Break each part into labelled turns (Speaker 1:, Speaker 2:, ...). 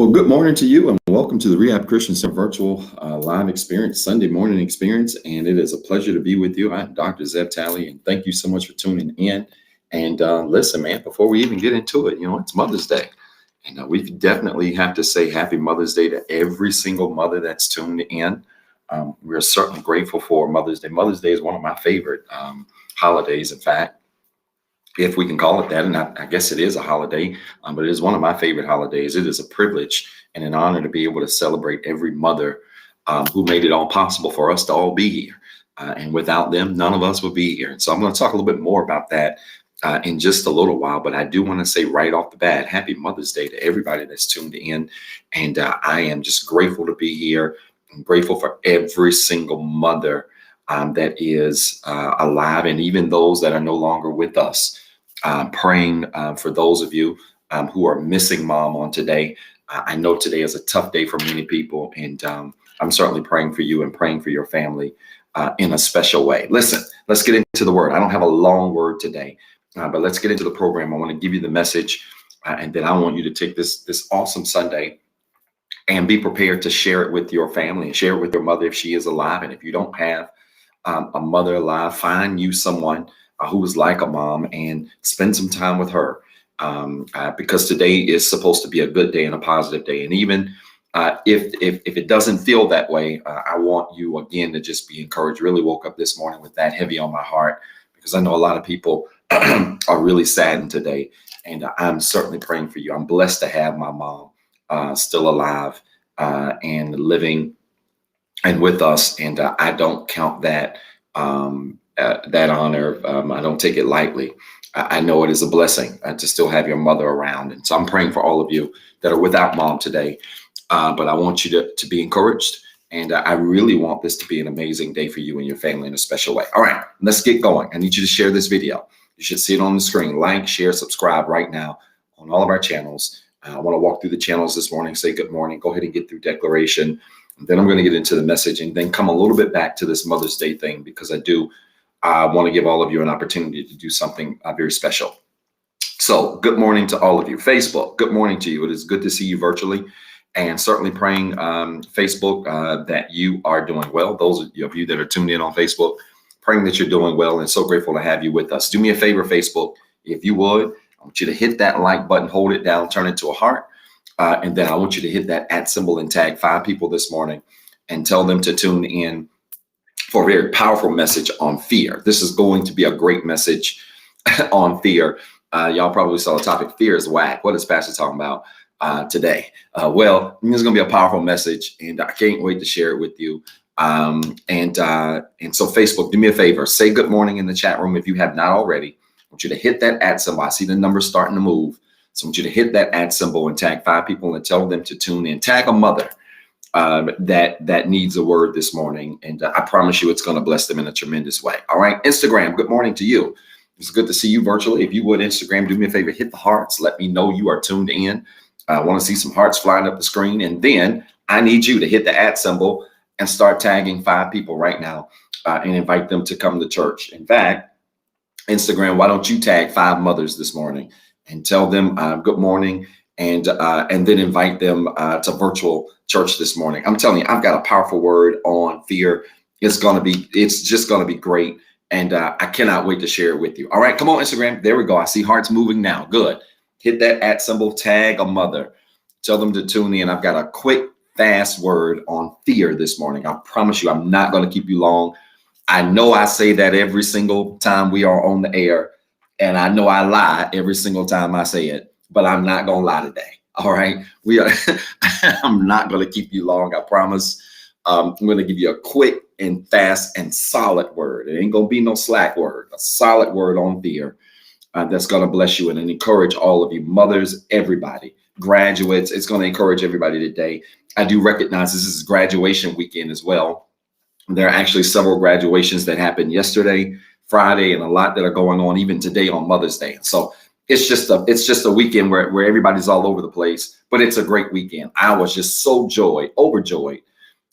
Speaker 1: Well, good morning to you and welcome to the Rehab Christian Center virtual live experience, Sunday morning experience. And it is a pleasure to be with you. I'm Dr. Talley, and thank you so much for tuning in. And listen, man, before we even get into it, it's Mother's Day. And we definitely have to say happy Mother's Day to every single mother that's tuned in. We're certainly grateful for Mother's Day. Mother's Day is one of my favorite holidays, in fact, if we can call it that. And I guess it is a holiday, but it is one of my favorite holidays. It is a privilege and an honor to be able to celebrate every mother who made it all possible for us to all be here. And without them, none of us would be here. And so I'm going to talk a little bit more about that in just a little while. But I do want to say right off the bat, happy Mother's Day to everybody that's tuned in. And I am just grateful to be here. I'm grateful for every single mother that is alive, and even those that are no longer with us. Praying for those of you who are missing mom on today. I know today is a tough day for many people, and I'm certainly praying for you and praying for your family in a special way. Listen, let's get into the word. I don't have a long word today, but let's get into the program. I want to give you the message, and then I want you to take this awesome Sunday and be prepared to share it with your family and share it with your mother if she is alive. And if you don't have a mother alive, find you someone who is like a mom and spend some time with her, because today is supposed to be a good day and a positive day. And even if it doesn't feel that way, I want you again to just be encouraged. Really woke up this morning with that heavy on my heart, because I know a lot of people are really saddened today, and I'm certainly praying for you. I'm blessed to have my mom still alive and living and with us, and I don't count that that honor. I don't take it lightly. I know it is a blessing to still have your mother around, and so I'm praying for all of you that are without mom today. But I want you to be encouraged, and I really want this to be an amazing day for you and your family in a special way. All right, let's get going. I need you to share this video. You should see it on the screen. Like, share, subscribe right now on all of our channels. I want to walk through the channels this morning, say good morning, go ahead and get through declaration. Then I'm going to get into the message and then come a little bit back to this Mother's Day thing, because I want to give all of you an opportunity to do something very special. So good morning to all of you. Facebook, good morning to you. It is good to see you virtually, and certainly praying Facebook that you are doing well. Those of you that are tuned in on Facebook, praying that you're doing well, and so grateful to have you with us. Do me a favor, Facebook, if you would. I want you to hit that like button, hold it down, turn it to a heart. And then I want you to hit that @ symbol and tag 5 people this morning and tell them to tune in for a very powerful message on fear. This is going to be a great message on fear. Y'all probably saw the topic, fear is whack. What is Pastor talking about today? Well, this is going to be a powerful message, and I can't wait to share it with you. And so Facebook, do me a favor, say good morning in the chat room if you have not already. I want you to hit that @ symbol. I see the numbers starting to move. So I want you to hit that @ symbol and tag 5 people and tell them to tune in. Tag a mother that needs a word this morning, and I promise you it's going to bless them in a tremendous way. All right, Instagram, good morning to you. It's good to see you virtually. If you would, Instagram, do me a favor, hit the hearts. Let me know you are tuned in. I want to see some hearts flying up the screen, and then I need you to hit the @ symbol and start tagging 5 people right now and invite them to come to church. In fact, Instagram, why don't you tag 5 mothers this morning and tell them good morning, and then invite them to virtual church this morning. I'm telling you, I've got a powerful word on fear. It's just going to be great, and I cannot wait to share it with you. All right, come on, Instagram. There we go. I see hearts moving now. Good. Hit that @ symbol, tag a mother. Tell them to tune in. I've got a quick, fast word on fear this morning. I promise you, I'm not going to keep you long. I know I say that every single time we are on the air, and I know I lie every single time I say it, but I'm not going to lie today. All right. I'm not going to keep you long. I promise. I'm going to give you a quick and fast and solid word. It ain't going to be no slack word, a solid word on fear that's going to bless you and encourage all of you, mothers, everybody, graduates. It's going to encourage everybody today. I do recognize this is graduation weekend as well. There are actually several graduations that happened yesterday, Friday, and a lot that are going on even today on Mother's Day. So it's just a weekend where everybody's all over the place, but it's a great weekend. I was just so overjoyed.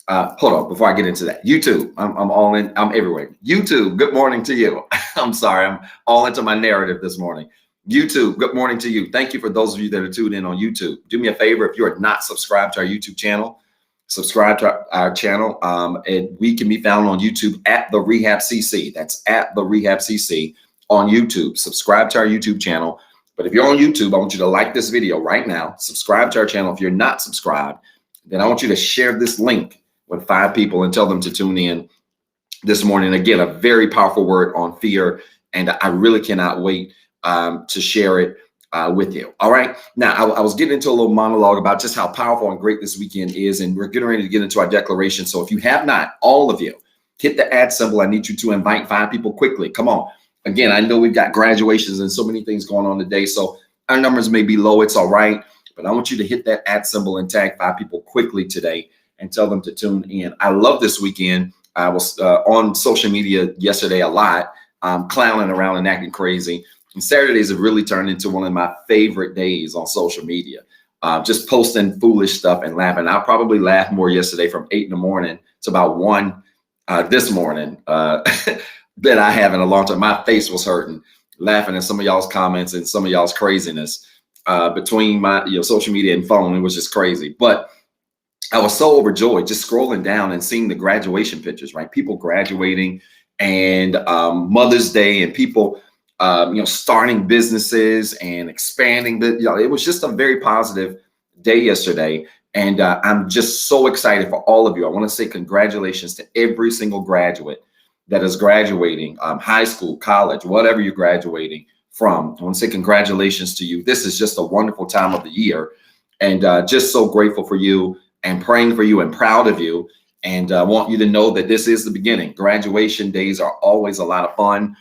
Speaker 1: Hold on, before I get into that, YouTube, I'm everywhere. YouTube, good morning to you. I'm sorry, I'm all into my narrative this morning. YouTube, good morning to you. Thank you for those of you that are tuned in on YouTube. Do me a favor, if you are not subscribed to our YouTube channel, subscribe to our channel. And we can be found on YouTube at TheREHABCC. That's at TheREHABCC on YouTube. Subscribe to our YouTube channel. But if you're on YouTube, I want you to like this video right now. Subscribe to our channel. If you're not subscribed, then I want you to share this link with 5 people and tell them to tune in this morning. Again, a very powerful word on fear, and I really cannot wait to share it with you. All right. Now, I was getting into a little monologue about just how powerful and great this weekend is, and we're getting ready to get into our declaration. So if you have not, all of you, hit the @ symbol. I need you to invite 5 people quickly. Come on. Again, I know we've got graduations and so many things going on today, so our numbers may be low. It's all right. But I want you to hit that @ symbol and tag 5 people quickly today and tell them to tune in. I love this weekend. I was on social media yesterday a lot, clowning around and acting crazy. And Saturdays have really turned into one of my favorite days on social media. Just posting foolish stuff and laughing. I probably laughed more yesterday from 8 in the morning to about 1 this morning than I have in a long time. My face was hurting, laughing at some of y'all's comments and some of y'all's craziness between my social media and phone. It was just crazy. But I was so overjoyed just scrolling down and seeing the graduation pictures, right? People graduating and Mother's Day and people starting businesses and expanding. It was just a very positive day yesterday. And I'm just so excited for all of you. I want to say congratulations to every single graduate that is graduating, high school, college, whatever you're graduating from. I want to say congratulations to you. This is just a wonderful time of the year, and just so grateful for you and praying for you and proud of you. And I want you to know that this is the beginning. Graduation days are always a lot of fun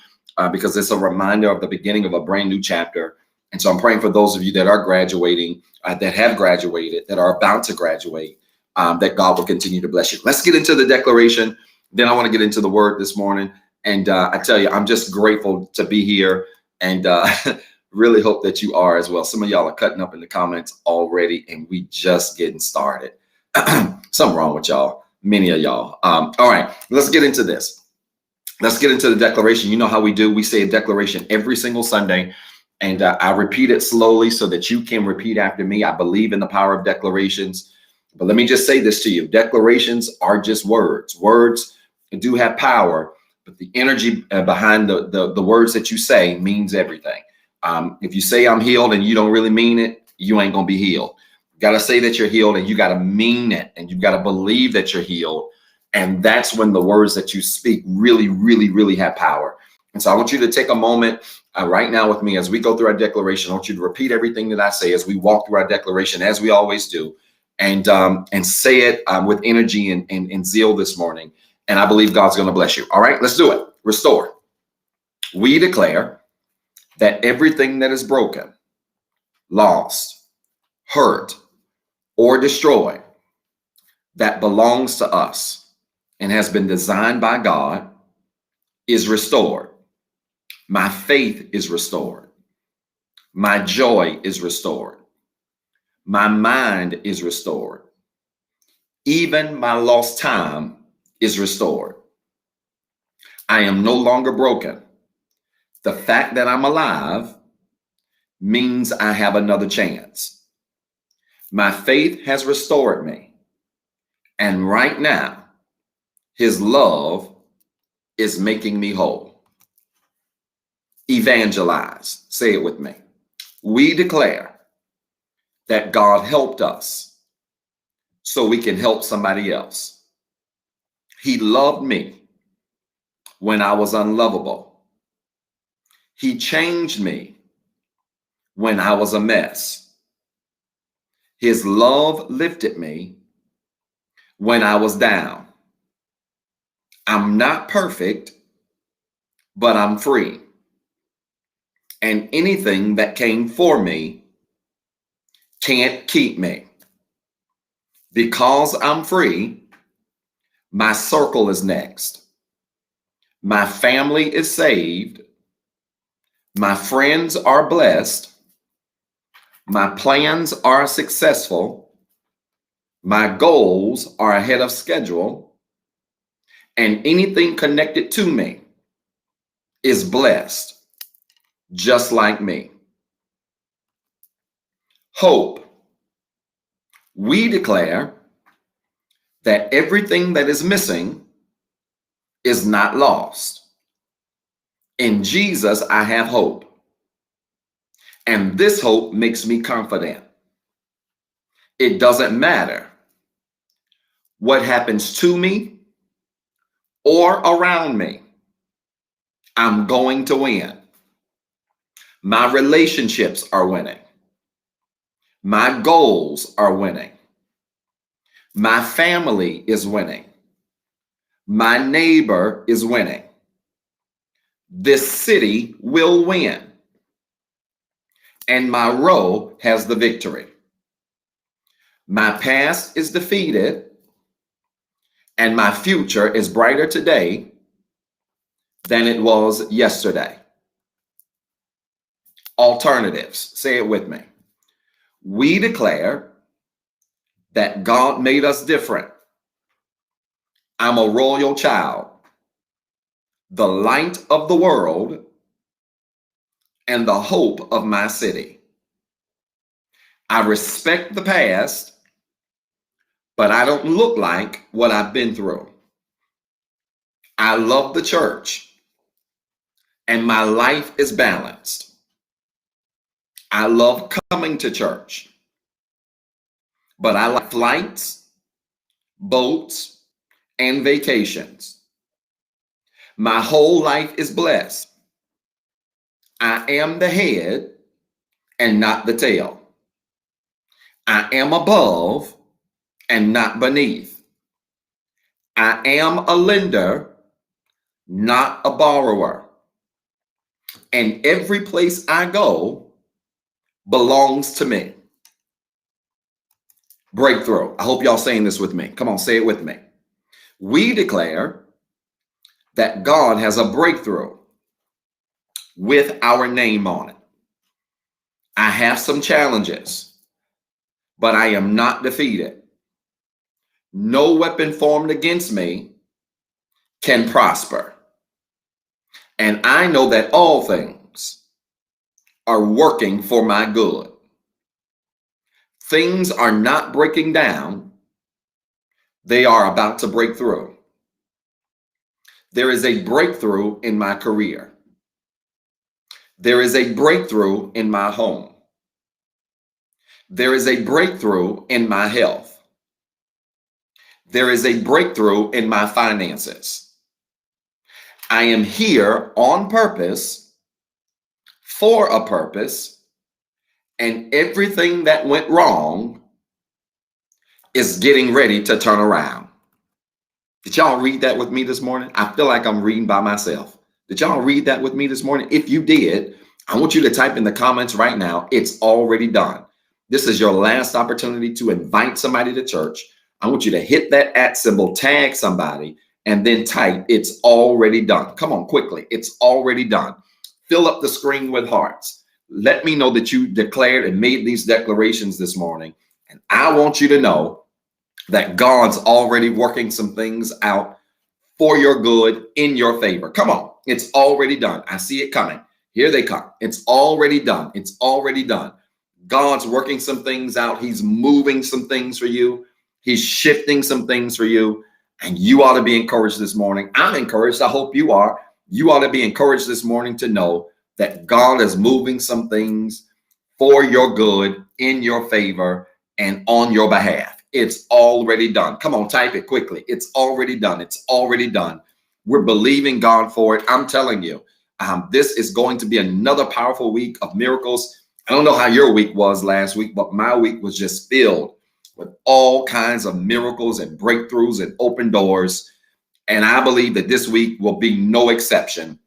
Speaker 1: because it's a reminder of the beginning of a brand new chapter. And so I'm praying for those of you that are graduating, that have graduated, that are about to graduate, that God will continue to bless you. Let's get into the declaration. Then I want to get into the word this morning. And I tell you, I'm just grateful to be here, and really hope that you are as well. Some of y'all are cutting up in the comments already, and we just getting started. Something wrong with y'all, many of y'all. All right, let's get into this. Let's get into the declaration. You know how we do. We say a declaration every single Sunday, and I repeat it slowly so that you can repeat after me. I believe in the power of declarations. But let me just say this to you. Declarations are just words. Words do have power, but the energy behind the words that you say means everything. If you say I'm healed and you don't really mean it, you ain't going to be healed. You got to say that you're healed, and you got to mean it, and you've got to believe that you're healed. And that's when the words that you speak really, really, really have power. And so I want you to take a moment right now with me as we go through our declaration. I want you to repeat everything that I say as we walk through our declaration, as we always do, and say it with energy and zeal this morning. And I believe God's going to bless you. All right, let's do it. Restore. We declare that everything that is broken, lost, hurt, or destroyed that belongs to us and has been designed by God is restored. My faith is restored. My joy is restored. My mind is restored. Even my lost time is restored. I am no longer broken. The fact that I'm alive means I have another chance. My faith has restored me. And right now, His love is making me whole. Evangelize. Say it with me. We declare that God helped us so we can help somebody else. He loved me when I was unlovable. He changed me when I was a mess. His love lifted me when I was down. I'm not perfect, but I'm free. And anything that came for me can't keep me. Because I'm free, my circle is next. My family is saved. My friends are blessed. My plans are successful. My goals are ahead of schedule. And anything connected to me is blessed, just like me. hope. We declare that everything that is missing is not lost. In Jesus, I have hope. And this hope makes me confident. It doesn't matter what happens to me or around me. I'm going to win. My relationships are winning. My goals are winning. My family is winning. My neighbor is winning. This city will win. And my row has the victory. My past is defeated, and my future is brighter today than it was yesterday. Alternatives. Say it with me. We declare that God made us different. I'm a royal child, the light of the world, and the hope of my city. I respect the past, but I don't look like what I've been through. I love the church, and my life is balanced. I love coming to church, but I like flights, boats, and vacations. My whole life is blessed. I am the head and not the tail. I am above and not beneath. I am a lender, not a borrower. And every place I go belongs to me. Breakthrough. I hope y'all saying this with me. Come on, say it with me. We declare that God has a breakthrough with our name on it. I have some challenges, but I am not defeated. No weapon formed against me can prosper. And I know that all things are working for my good. Things are not breaking down. They are about to break through. There is a breakthrough in my career. There is a breakthrough in my home. There is a breakthrough in my health. There is a breakthrough in my finances. I am here on purpose, for a purpose, and everything that went wrong is getting ready to turn around. Did y'all read that with me this morning? I feel like I'm reading by myself. Did y'all read that with me this morning? If you did, I want you to type in the comments right now, it's already done. This is your last opportunity to invite somebody to church. I want you to hit that @ symbol, tag somebody, and then type, it's already done. Come on, quickly. It's already done. Fill up the screen with hearts. Let me know that you declared and made these declarations this morning. And I want you to know that God's already working some things out for your good, in your favor. Come on. It's already done. I see it coming. Here they come. It's already done. It's already done. God's working some things out. He's moving some things for you. He's shifting some things for you. And you ought to be encouraged this morning. I'm encouraged. I hope you are. You ought to be encouraged this morning to know that God is moving some things for your good, in your favor, and on your behalf. It's already done. Come on, type it quickly. It's already done. It's already done. We're believing God for it. I'm telling you, this is going to be another powerful week of miracles. I don't know how your week was last week, but my week was just filled with all kinds of miracles and breakthroughs and open doors. And I believe that this week will be no exception.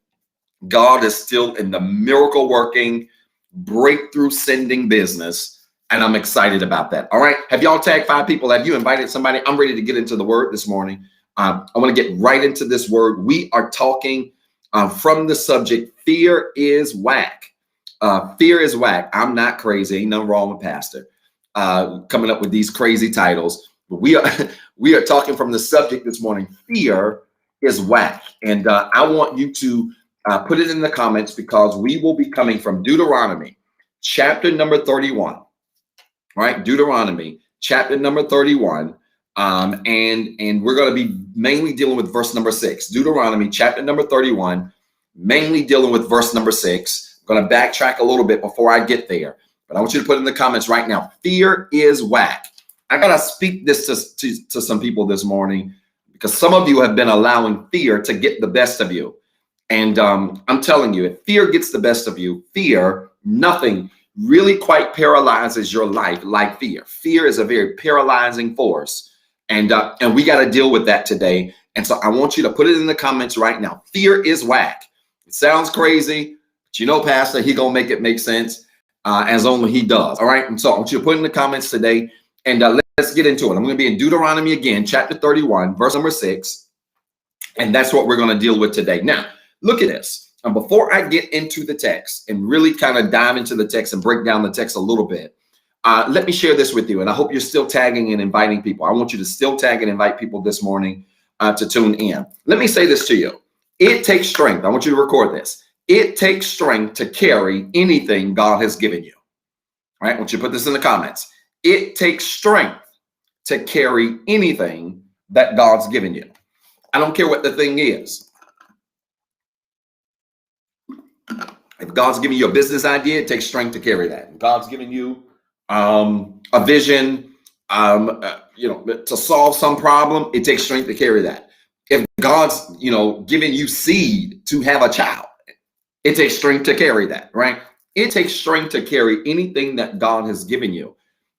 Speaker 1: God is still in the miracle working, breakthrough sending business. And I'm excited about that. All right. Have y'all tagged 5 people? Have you invited somebody? I'm ready to get into the word this morning. I want to get right into this word. We are talking from the subject, fear is whack. Fear is whack. I'm not crazy. Ain't nothing wrong with Pastor coming up with these crazy titles. But we are talking from the subject this morning. Fear is whack. And I want you to put it in the comments, because we will be coming from Deuteronomy chapter number 31. right? Deuteronomy chapter number 31. And we're going to be mainly dealing with verse number 6. Deuteronomy chapter number 31, mainly dealing with verse number 6. I'm going to backtrack a little bit before I get there, but I want you to put in the comments right now, fear is whack. I got to speak this to some people this morning, because some of you have been allowing fear to get the best of you. And I'm telling you, if fear gets the best of you, nothing really quite paralyzes your life like fear. Fear is a very paralyzing force. And we got to deal with that today. And so I want you to put it in the comments right now. Fear is whack. It sounds crazy, but you know, Pastor, he gonna make it make sense as only he does. All right. And so I want you to put in the comments today, and let's get into it. I'm going to be in Deuteronomy again, chapter 31, verse number 6. And that's what we're going to deal with today. Now, look at this. And before I get into the text and really kind of dive into the text and break down the text a little bit, let me share this with you. And I hope you're still tagging and inviting people. I want you to still tag and invite people this morning to tune in. Let me say this to you. It takes strength. I want you to record this. It takes strength to carry anything God has given you. All right. I want you to put this in the comments. It takes strength to carry anything that God's given you. I don't care what the thing is. If God's giving you a business idea, it takes strength to carry that. If God's giving you a vision, to solve some problem, it takes strength to carry that. If God's, giving you seed to have a child, it takes strength to carry that, right? It takes strength to carry anything that God has given you.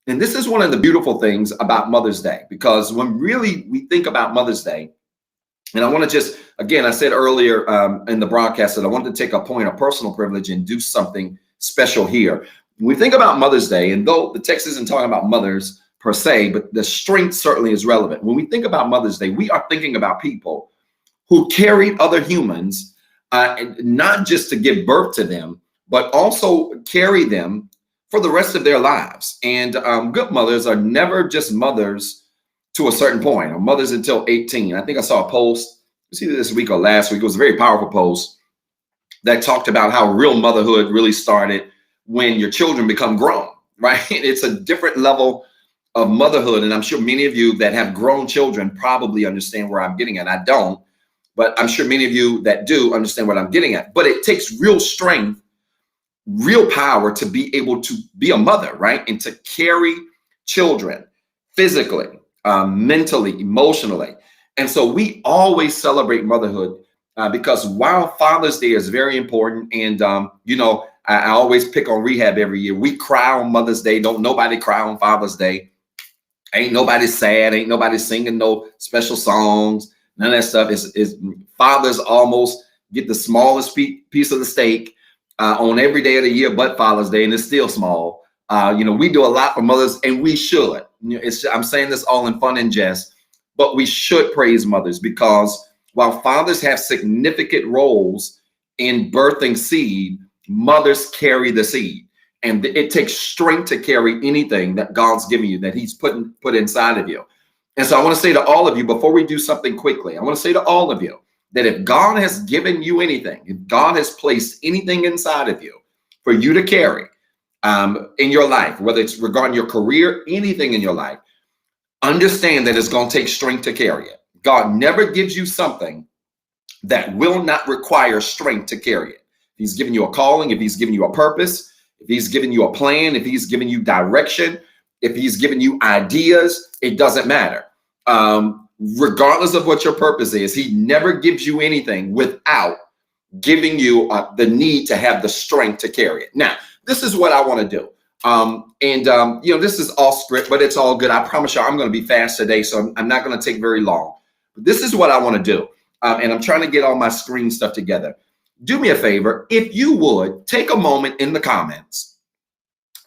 Speaker 1: And this is one of the beautiful things about Mother's Day, because when really we think about Mother's Day, and I want to just, again, I said earlier in the broadcast that I wanted to take a point of personal privilege and do something special here. When we think about Mother's Day, and though the text isn't talking about mothers per se, but the strength certainly is relevant. When we think about Mother's Day, we are thinking about people who carried other humans, not just to give birth to them, but also carry them for the rest of their lives. And good mothers are never just mothers to a certain point, or mothers until 18. I think I saw a post, it was either this week or last week. It was a very powerful post that talked about how real motherhood really started when your children become grown, right? It's a different level of motherhood. And I'm sure many of you that have grown children probably understand where I'm getting at. I don't, but I'm sure many of you that do understand what I'm getting at. But it takes real strength, real power to be able to be a mother, right? And to carry children physically, mentally, emotionally. And so we always celebrate motherhood because while Father's Day is very important, and I always pick on Rehab every year. We cry on Mother's Day. Don't nobody cry on Father's Day. Ain't nobody sad. Ain't nobody singing no special songs. None of that stuff. Is fathers almost get the smallest piece of the steak on every day of the year but Father's Day, and it's still small. We do a lot for mothers, and we should. I'm saying this all in fun and jest, but we should praise mothers, because while fathers have significant roles in birthing seed, mothers carry the seed. And it takes strength to carry anything that God's given you, that he's put inside of you. And so I want to say to all of you, before we do something quickly, I want to say to all of you that if God has given you anything, if God has placed anything inside of you for you to carry in your life, whether it's regarding your career, anything in your life, understand that it's going to take strength to carry it. God never gives you something that will not require strength to carry it. If he's given you a calling, if he's given you a purpose, if he's given you a plan, if he's given you direction, if he's given you ideas, it doesn't matter. Regardless of what your purpose is, he never gives you anything without giving you the need to have the strength to carry it. Now, this is what I want to do. This is off script, but it's all good. I promise you I'm going to be fast today, so I'm not going to take very long. But this is what I want to do. And I'm trying to get all my screen stuff together. Do me a favor, if you would take a moment in the comments,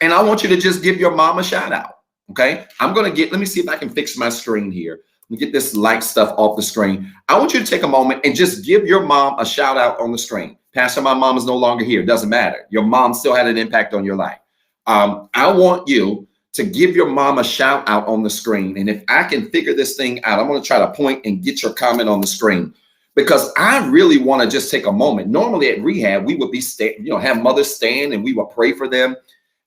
Speaker 1: and I want you to just give your mom a shout out. Okay. Let me see if I can fix my screen here. Let me get this light stuff off the screen. I want you to take a moment and just give your mom a shout out on the screen. Pastor, my mom is no longer here. It doesn't matter. Your mom still had an impact on your life. I want you to give your mom a shout out on the screen. And if I can figure this thing out, I'm going to try to point and get your comment on the screen, because I really want to just take a moment. Normally at Rehab, we would be have mothers stand and we would pray for them.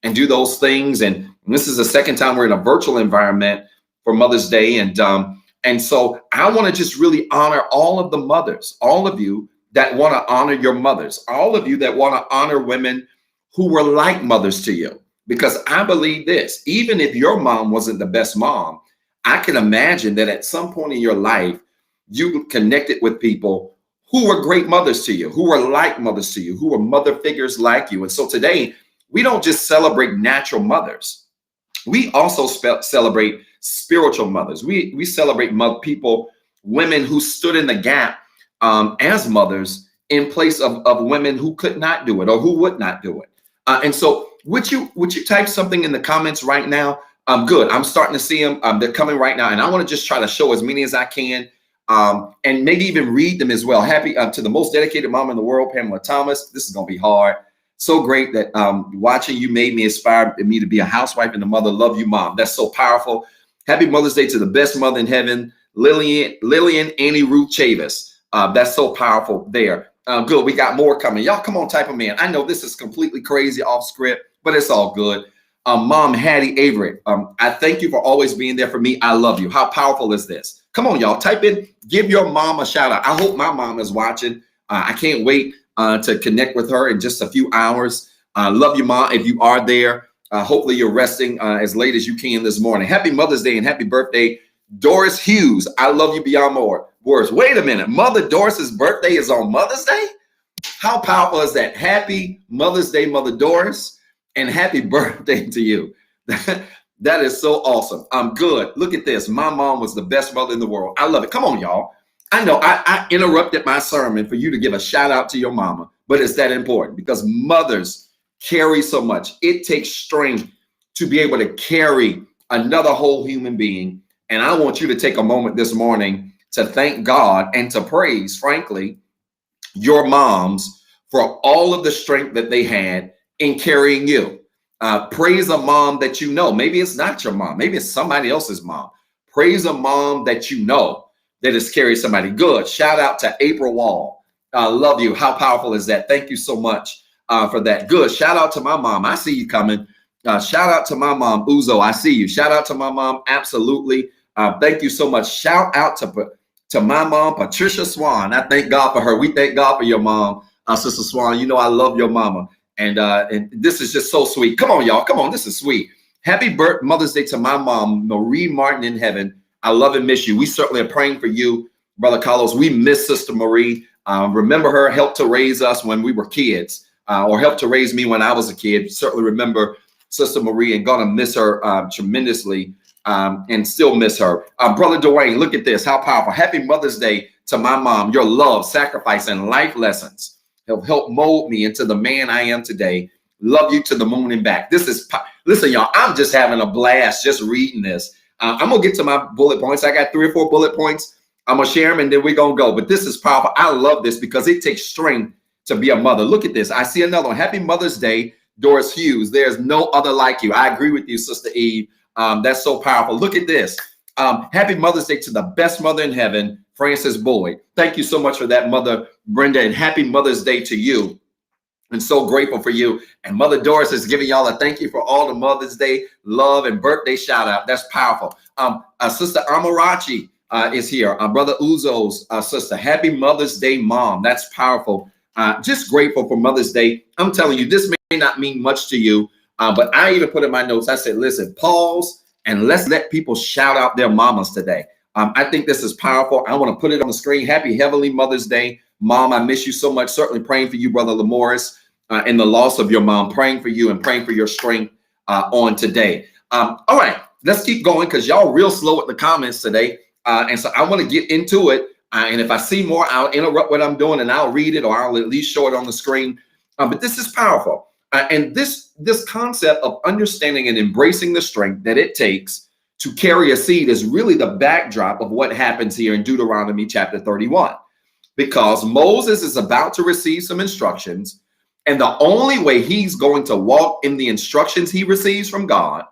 Speaker 1: and do those things. And this is the second time we're in a virtual environment for Mother's Day. And so I want to just really honor all of the mothers, all of you that want to honor your mothers, all of you that want to honor women who were like mothers to you. Because I believe this, even if your mom wasn't the best mom, I can imagine that at some point in your life, you connected with people who were great mothers to you, who were like mothers to you, who were mother figures like you. And so today, we don't just celebrate natural mothers. We also celebrate spiritual mothers. We celebrate people, women who stood in the gap as mothers in place of women who could not do it or who would not do it. And so would you type something in the comments right now? Good. I'm starting to see them. They're coming right now. And I want to just try to show as many as I can and maybe even read them as well. Happy to the most dedicated mom in the world, Pamela Thomas. This is going to be hard. So great that watching you made me inspire me to be a housewife and a mother. Love you, Mom. That's so powerful. Happy Mother's Day to the best mother in heaven, Lillian Annie Ruth Chavis. That's so powerful there. Good. We got more coming. Y'all come on, type them in. I know this is completely crazy off script, but it's all good. Mom Hattie Avery. I thank you for always being there for me. I love you. How powerful is this? Come on, y'all. Type in, give your mom a shout out. I hope my mom is watching. I can't wait to connect with her in just a few hours. Love you, Mom. If you are there, hopefully you're resting as late as you can this morning. Happy Mother's Day and happy birthday, Doris Hughes. I love you beyond more words. Wait a minute. Mother Doris's birthday is on Mother's Day? How powerful is that? Happy Mother's Day, Mother Doris, and happy birthday to you. That is so awesome. I'm good. Look at this. My mom was the best mother in the world. I love it. Come on, y'all. I know I interrupted my sermon for you to give a shout out to your mama, but it's that important because mothers carry so much. It takes strength to be able to carry another whole human being. And I want you to take a moment this morning to thank God and to praise, frankly, your moms for all of the strength that they had in carrying you. Praise a mom that you know. Maybe it's not your mom. Maybe it's somebody else's mom. Praise a mom that you know that has carried somebody. Good. Shout out to April Wall. Love you. How powerful is that? Thank you so much for that. Good. Shout out to my mom. I see you coming. Shout out to my mom, Uzo. I see you. Shout out to my mom. Absolutely. Thank you so much. Shout out to my mom, Patricia Swan. I thank God for her. We thank God for your mom, Sister Swan. You know I love your mama. And this is just so sweet. Come on, y'all. Come on. This is sweet. Happy Mother's Day to my mom, Marie Martin in heaven. I love and miss you. We certainly are praying for you, Brother Carlos. We miss Sister Marie. Remember her, helped to raise us when we were kids, or helped to raise me when I was a kid. Certainly remember Sister Marie and gonna miss her tremendously and still miss her. Brother Dwayne, look at this. How powerful. Happy Mother's Day to my mom. Your love, sacrifice, and life lessons have helped mold me into the man I am today. Love you to the moon and back. This is, listen, y'all, I'm just having a blast just reading this. I'm going to get to my bullet points. I got 3 or 4 bullet points. I'm going to share them and then we're going to go. But this is powerful. I love this because it takes strength to be a mother. Look at this. I see another one. Happy Mother's Day, Doris Hughes. There's no other like you. I agree with you, Sister Eve. That's so powerful. Look at this. Happy Mother's Day to the best mother in heaven, Frances Boyd. Thank you so much for that, Mother Brenda, and happy Mother's Day to you. And so grateful for you. And Mother Doris is giving y'all a thank you for all the Mother's Day love and birthday shout out. That's powerful. Sister Amarachi is here. Brother Uzo's sister. Happy Mother's Day, Mom. That's powerful. Just grateful for Mother's Day. I'm telling you, this may not mean much to you, but I even put in my notes, I said, listen, pause and let's let people shout out their mamas today. I think this is powerful. I want to put it on the screen. Happy Heavenly Mother's Day. Mom, I miss you so much. Certainly praying for you, Brother Lamoris, and the loss of your mom. Praying for you and praying for your strength on today. All right, let's keep going because y'all real slow with the comments today. And so I want to get into it. And if I see more, I'll interrupt what I'm doing and I'll read it or I'll at least show it on the screen. But this is powerful. And this concept of understanding and embracing the strength that it takes to carry a seed is really the backdrop of what happens here in Deuteronomy chapter 31. Because Moses is about to receive some instructions, and the only way he's going to walk in the instructions he receives from God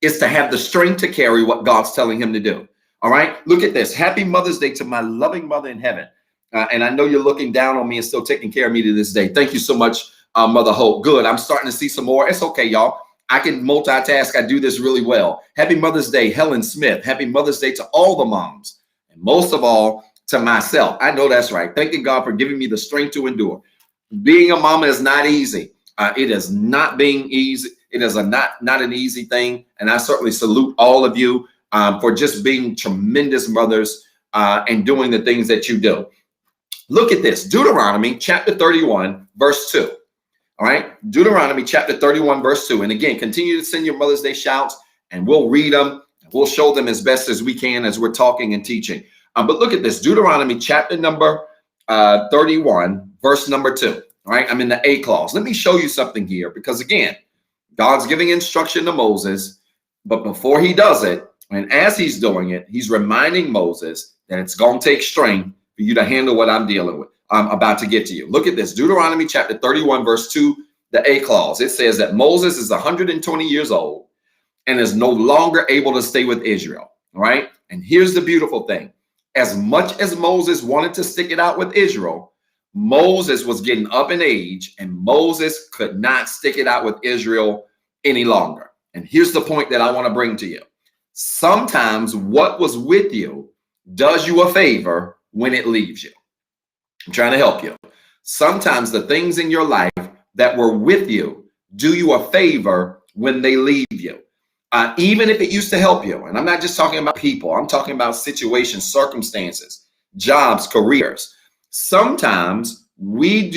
Speaker 1: is to have the strength to carry what God's telling him to do. All right, look at this. Happy Mother's Day to my loving mother in heaven. And I know you're looking down on me and still taking care of me to this day. Thank you so much,
Speaker 2: Mother Hope. Good. I'm starting to see some more. It's okay, y'all. I can multitask. I do this really well. Happy Mother's Day, Helen Smith. Happy Mother's Day to all the moms. And most of all, to myself. I know that's right. Thanking God for giving me the strength to endure. Being a mama is not easy. It is not being easy. It is not an easy thing. And I certainly salute all of you for just being tremendous mothers and doing the things that you do. Look at this. Deuteronomy chapter 31, verse 2. All right. Deuteronomy chapter 31, verse 2. And again, continue to send your Mother's Day shouts and we'll read them. We'll show them as best as we can as we're talking and teaching. But look at this. Deuteronomy chapter number 31, verse number 2. All right. I'm in the A clause. Let me show you something here because, again, God's giving instruction to Moses. But before he does it, and as he's doing it, he's reminding Moses that it's going to take strength for you to handle what I'm dealing with. I'm about to get to you. Look at this. Deuteronomy chapter 31, verse 2, the A clause. It says that Moses is 120 years old and is no longer able to stay with Israel. All right. And here's the beautiful thing. As much as Moses wanted to stick it out with Israel, Moses was getting up in age and Moses could not stick it out with Israel any longer. And here's the point that I want to bring to you. Sometimes what was with you does you a favor when it leaves you. I'm trying to help you. Sometimes the things in your life that were with you do you a favor when they leave you. Even if it used to help you. And I'm not just talking about people. I'm talking about situations, circumstances, jobs, careers. Sometimes we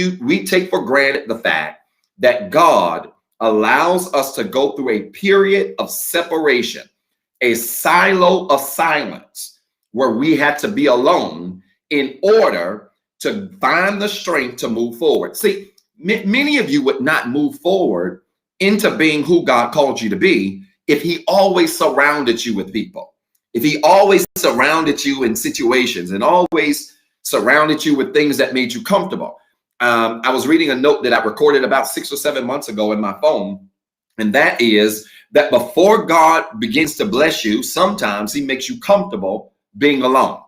Speaker 2: take for granted the fact that God allows us to go through a period of separation, a silo of silence, where we had to be alone in order to find the strength to move forward. See, many of you would not move forward into being who God called you to be if he always surrounded you with people, if he always surrounded you in situations and always surrounded you with things that made you comfortable. I was reading a note that I recorded about 6 or 7 months ago in my phone, and that is that before God begins to bless you, sometimes he makes you comfortable being alone.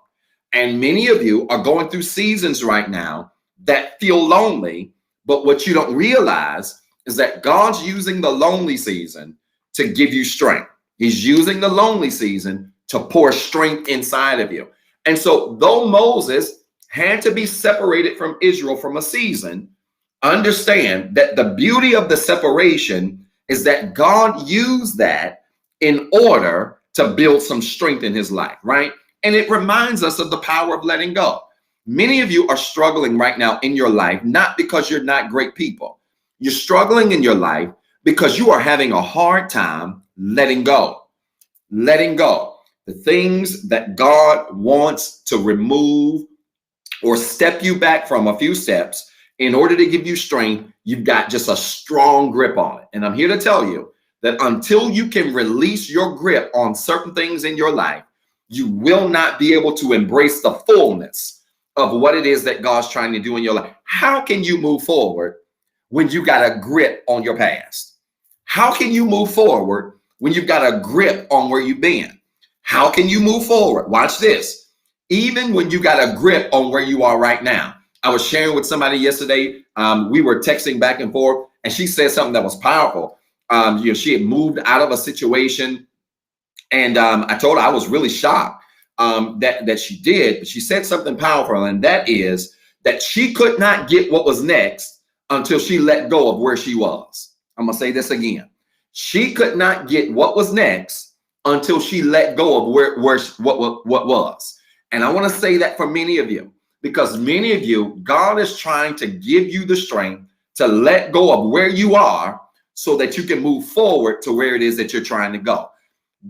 Speaker 2: And many of you are going through seasons right now that feel lonely, but what you don't realize is that God's using the lonely season to give you strength. He's using the lonely season to pour strength inside of you. And so though Moses had to be separated from Israel from a season, understand that the beauty of the separation is that God used that in order to build some strength in his life, right? And it reminds us of the power of letting go. Many of you are struggling right now in your life, not because you're not great people. You're struggling in your life because you are having a hard time letting go. Letting go. The things that God wants to remove or step you back from a few steps in order to give you strength, you've got just a strong grip on it. And I'm here to tell you that until you can release your grip on certain things in your life, you will not be able to embrace the fullness of what it is that God's trying to do in your life. How can you move forward when you got a grip on your past? How can you move forward when you've got a grip on where you've been? How can you move forward? Watch this. Even when you got a grip on where you are right now. I was sharing with somebody yesterday. We were texting back and forth, and she said something that was powerful. She had moved out of a situation, and I told her I was really shocked that she did. But she said something powerful, and that is that she could not get what was next until she let go of where she was. I'm going to say this again. She could not get what was next until she let go of what was. And I want to say that for many of you, because many of you, God is trying to give you the strength to let go of where you are so that you can move forward to where it is that you're trying to go.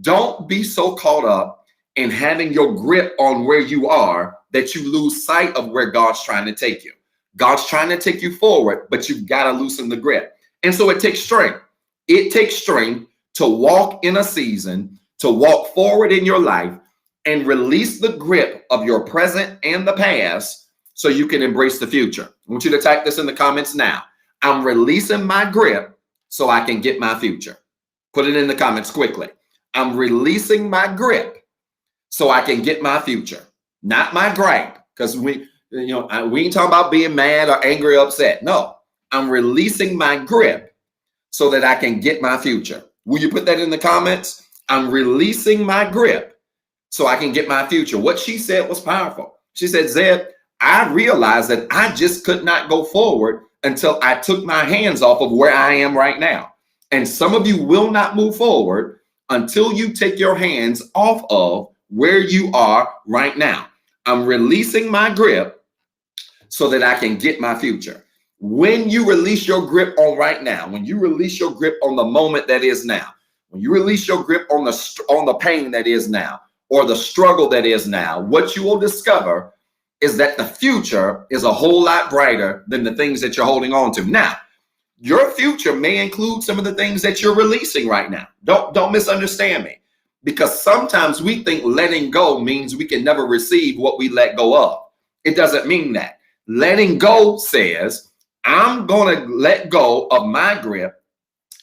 Speaker 2: Don't be so caught up in having your grip on where you are that you lose sight of where God's trying to take you. God's trying to take you forward, but you've got to loosen the grip. And so it takes strength. It takes strength to walk in a season, to walk forward in your life and release the grip of your present and the past so you can embrace the future. I want you to type this in the comments now. I'm releasing my grip so I can get my future. Put it in the comments quickly. I'm releasing my grip so I can get my future, not my gripe. Because we ain't talking about being mad or angry or upset. No, I'm releasing my grip so that I can get my future. Will you put that in the comments? I'm releasing my grip so I can get my future. What she said was powerful. She said, Zeb, I realized that I just could not go forward until I took my hands off of where I am right now. And some of you will not move forward until you take your hands off of where you are right now. I'm releasing my grip so that I can get my future. When you release your grip on right now, when you release your grip on the moment that is now, when you release your grip on the pain that is now, or the struggle that is now, what you will discover is that the future is a whole lot brighter than the things that you're holding on to. Now, your future may include some of the things that you're releasing right now. Don't misunderstand me, because sometimes we think letting go means we can never receive what we let go of. It doesn't mean that. Letting go says, I'm going to let go of my grip.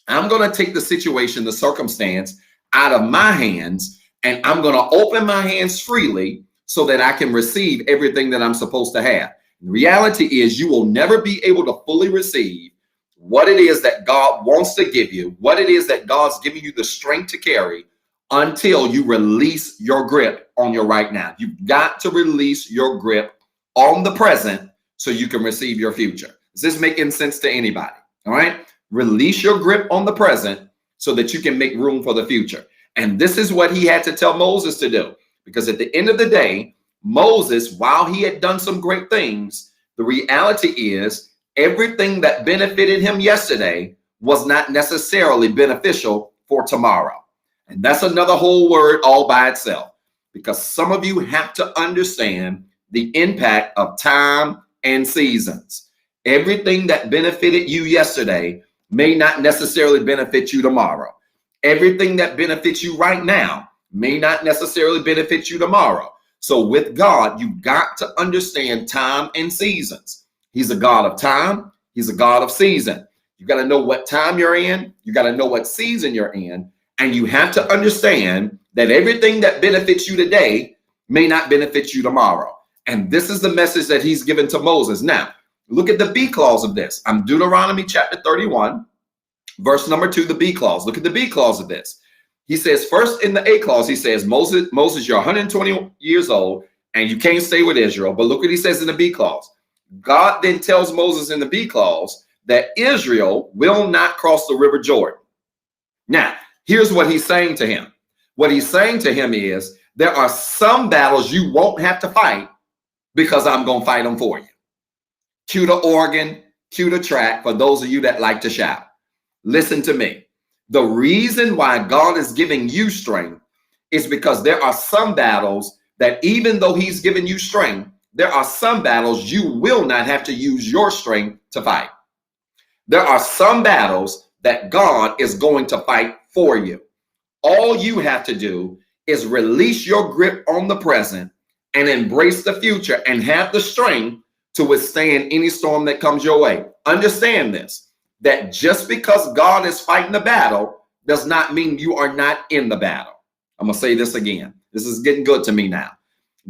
Speaker 2: I'm going to take the situation, the circumstance out of my hands, and I'm going to open my hands freely so that I can receive everything that I'm supposed to have. The reality is you will never be able to fully receive what it is that God wants to give you, what it is that God's giving you the strength to carry, until you release your grip on your right now. You've got to release your grip on the present so you can receive your future. Is this making sense to anybody? All right. Release your grip on the present so that you can make room for the future. And this is what he had to tell Moses to do, because at the end of the day, Moses, while he had done some great things, the reality is everything that benefited him yesterday was not necessarily beneficial for tomorrow. And that's another whole word all by itself, because some of you have to understand the impact of time and seasons. Everything that benefited you yesterday may not necessarily benefit you tomorrow. Everything that benefits you right now may not necessarily benefit you tomorrow. So with God, you've got to understand time and seasons. He's a God of time. He's a God of season. You got to know what time you're in. You got to know what season you're in. And you have to understand that everything that benefits you today may not benefit you tomorrow. And this is the message that he's given to Moses. Now, look at the B clause of this. I'm Deuteronomy chapter 31, verse number 2, the B clause. Look at the B clause of this. He says, first in the A clause, he says, Moses, you're 120 years old and you can't stay with Israel. But look what he says in the B clause. God then tells Moses in the B clause that Israel will not cross the river Jordan. Now, here's what he's saying to him. What he's saying to him is, there are some battles you won't have to fight because I'm going to fight them for you. Cue the organ, cue the track for those of you that like to shout. Listen to me. The reason why God is giving you strength is because there are some battles that even though he's given you strength, there are some battles you will not have to use your strength to fight. There are some battles that God is going to fight for you. All you have to do is release your grip on the present and embrace the future and have the strength to withstand any storm that comes your way. Understand this, that just because God is fighting the battle does not mean you are not in the battle. I'm going to say this again. This is getting good to me now.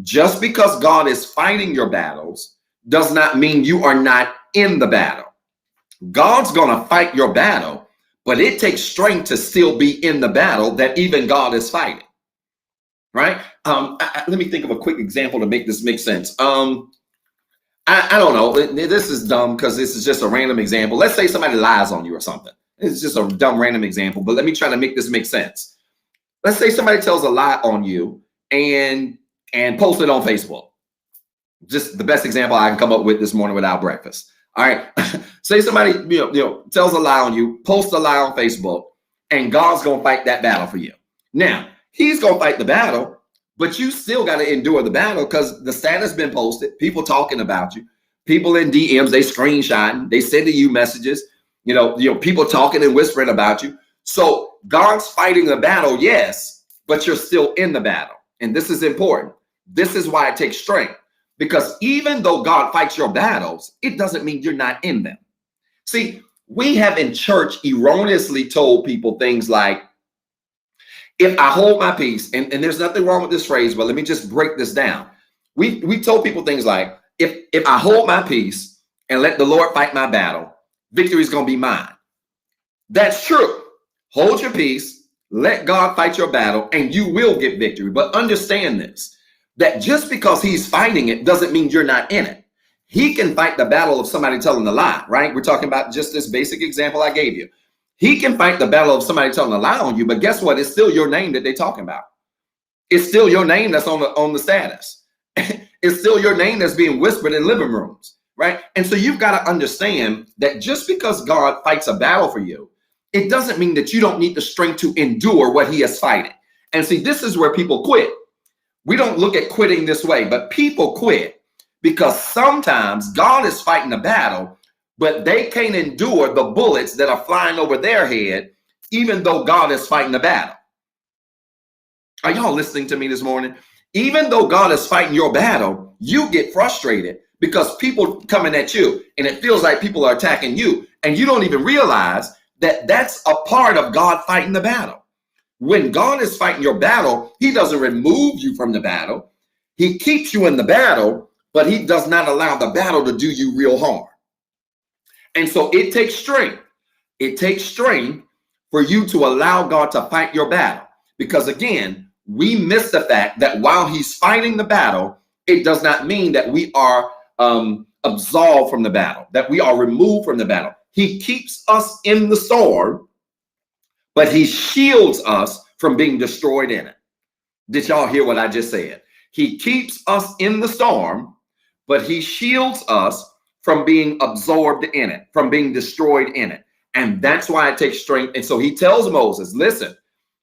Speaker 2: Just because God is fighting your battles does not mean you are not in the battle. God's going to fight your battle, but it takes strength to still be in the battle that even God is fighting. Right? Let me think of a quick example to make this make sense. I don't know. This is dumb because this is just a random example. Let's say somebody lies on you or something. It's just a dumb random example, but let me try to make this make sense. Let's say somebody tells a lie on you and post it on Facebook. Just the best example I can come up with this morning without breakfast. All right. Say somebody tells a lie on you, post a lie on Facebook, and God's going to fight that battle for you. Now, he's going to fight the battle, but you still got to endure the battle because the status been posted, people talking about you, people in DMs, they screenshotting, they sending you messages, people talking and whispering about you. So God's fighting the battle, yes, but you're still in the battle. And this is important. This is why it takes strength, because even though God fights your battles, it doesn't mean you're not in them. See, we have in church erroneously told people things like, if I hold my peace, and there's nothing wrong with this phrase, but let me just break this down. We told people things like, if I hold my peace and let the Lord fight my battle, victory is going to be mine. That's true. Hold your peace, let God fight your battle, and you will get victory. But understand this, that just because he's fighting it doesn't mean you're not in it. He can fight the battle of somebody telling a lie, right? We're talking about just this basic example I gave you. He can fight the battle of somebody telling a lie on you, but guess what? It's still your name that they're talking about. It's still your name that's on the status. It's still your name that's being whispered in living rooms, right? And so you've got to understand that just because God fights a battle for you, it doesn't mean that you don't need the strength to endure what he is fighting. And see, this is where people quit. We don't look at quitting this way, but people quit because sometimes God is fighting a battle, but they can't endure the bullets that are flying over their head, even though God is fighting the battle. Are y'all listening to me this morning? Even though God is fighting your battle, you get frustrated because people coming at you and it feels like people are attacking you, and you don't even realize that that's a part of God fighting the battle. When God is fighting your battle, he doesn't remove you from the battle. He keeps you in the battle, but he does not allow the battle to do you real harm. And so it takes strength. It takes strength for you to allow God to fight your battle. Because again, we miss the fact that while he's fighting the battle, it does not mean that we are absolved from the battle, that we are removed from the battle. He keeps us in the storm, but he shields us from being destroyed in it. Did y'all hear what I just said? He keeps us in the storm, but he shields us from being absorbed in it, from being destroyed in it. And that's why it takes strength. And so he tells Moses, listen,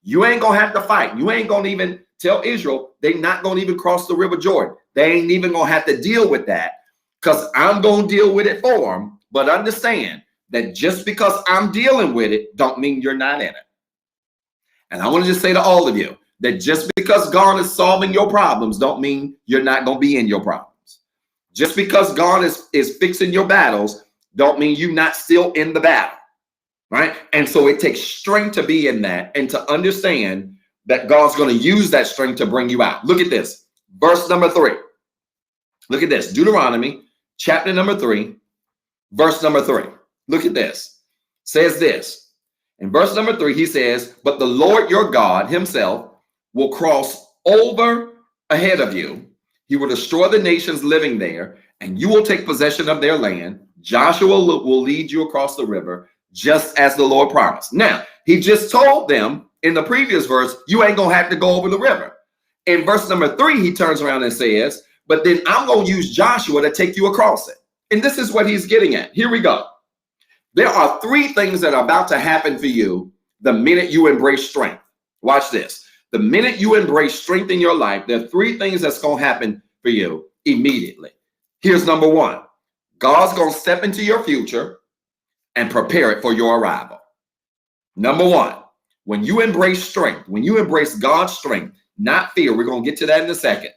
Speaker 2: you ain't going to have to fight. You ain't going to even tell Israel, they're not going to even cross the river Jordan. They ain't even going to have to deal with that because I'm going to deal with it for them. But understand that just because I'm dealing with it, don't mean you're not in it. And I want to just say to all of you that just because God is solving your problems, don't mean you're not going to be in your problems. Just because God is fixing your battles, don't mean you're not still in the battle, right? And so it takes strength to be in that and to understand that God's going to use that strength to bring you out. Look at this, verse number 3. Look at this, Deuteronomy chapter number 3, verse number 3. Look at this, says this. In verse number 3, he says, but the Lord your God himself will cross over ahead of you. He will destroy the nations living there, and you will take possession of their land. Joshua will lead you across the river, just as the Lord promised. Now, he just told them in the previous verse, you ain't going to have to go over the river. In verse number 3, he turns around and says, but then I'm going to use Joshua to take you across it. And this is what he's getting at. Here we go. There are 3 things that are about to happen for you the minute you embrace strength. Watch this. The minute you embrace strength in your life, there are 3 things that's going to happen for you immediately. Here's number 1. God's going to step into your future and prepare it for your arrival. Number 1, when you embrace strength, when you embrace God's strength, not fear, we're going to get to that in a second.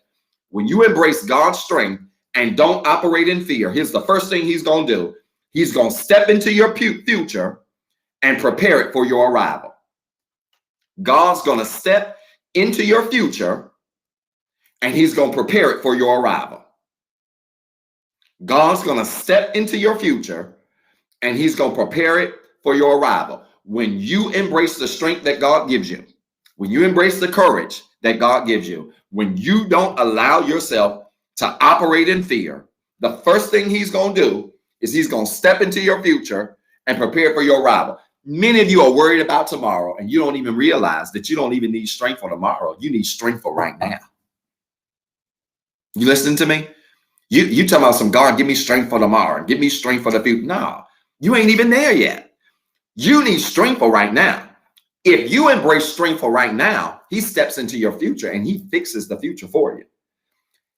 Speaker 2: When you embrace God's strength and don't operate in fear, here's the first thing he's going to do. He's going to step into your future and prepare it for your arrival. God's going to step into your future and he's going to prepare it for your arrival. God's going to step into your future and he's going to prepare it for your arrival. When you embrace the strength that God gives you, when you embrace the courage that God gives you, when you don't allow yourself to operate in fear, the first thing he's going to do is he's going to step into your future and prepare for your arrival. Many of you are worried about tomorrow and you don't even realize that you don't even need strength for tomorrow. You need strength for right now. You listening to me? You talking about some God, give me strength for tomorrow. Give me strength for the future. No, you ain't even there yet. You need strength for right now. If you embrace strength for right now, he steps into your future and he fixes the future for you.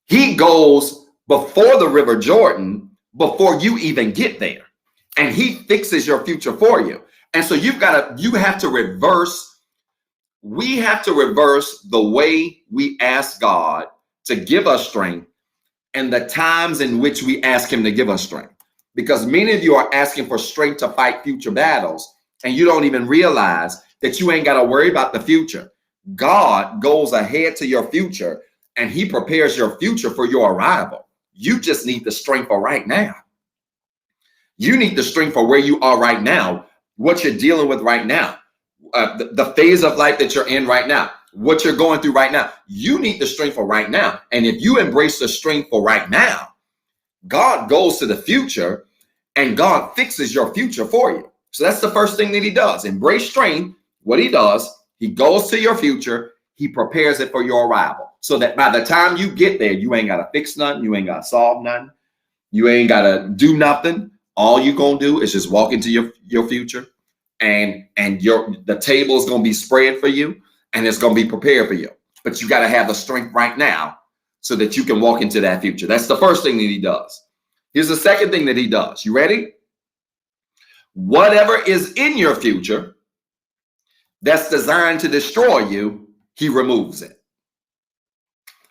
Speaker 2: He goes before the river Jordan before you even get there. And he fixes your future for you. And so you have to reverse. We have to reverse the way we ask God to give us strength and the times in which we ask him to give us strength. Because many of you are asking for strength to fight future battles and you don't even realize that you ain't got to worry about the future. God goes ahead to your future and he prepares your future for your arrival. You just need the strength for right now. You need the strength for where you are right now, what you're dealing with right now, the phase of life that you're in right now, what you're going through right now. You need the strength for right now. And if you embrace the strength for right now, God goes to the future and God fixes your future for you. So that's the first thing that he does. Embrace strength. What he does, he goes to your future. He prepares it for your arrival so that by the time you get there, you ain't got to fix nothing. You ain't got to solve nothing. You ain't got to do nothing. All you going to do is just walk into your future and the table is going to be spread for you and it's going to be prepared for you. But you got to have the strength right now so that you can walk into that future. That's the first thing that he does. Here's the second thing that he does. You ready? Whatever is in your future that's designed to destroy you, he removes it.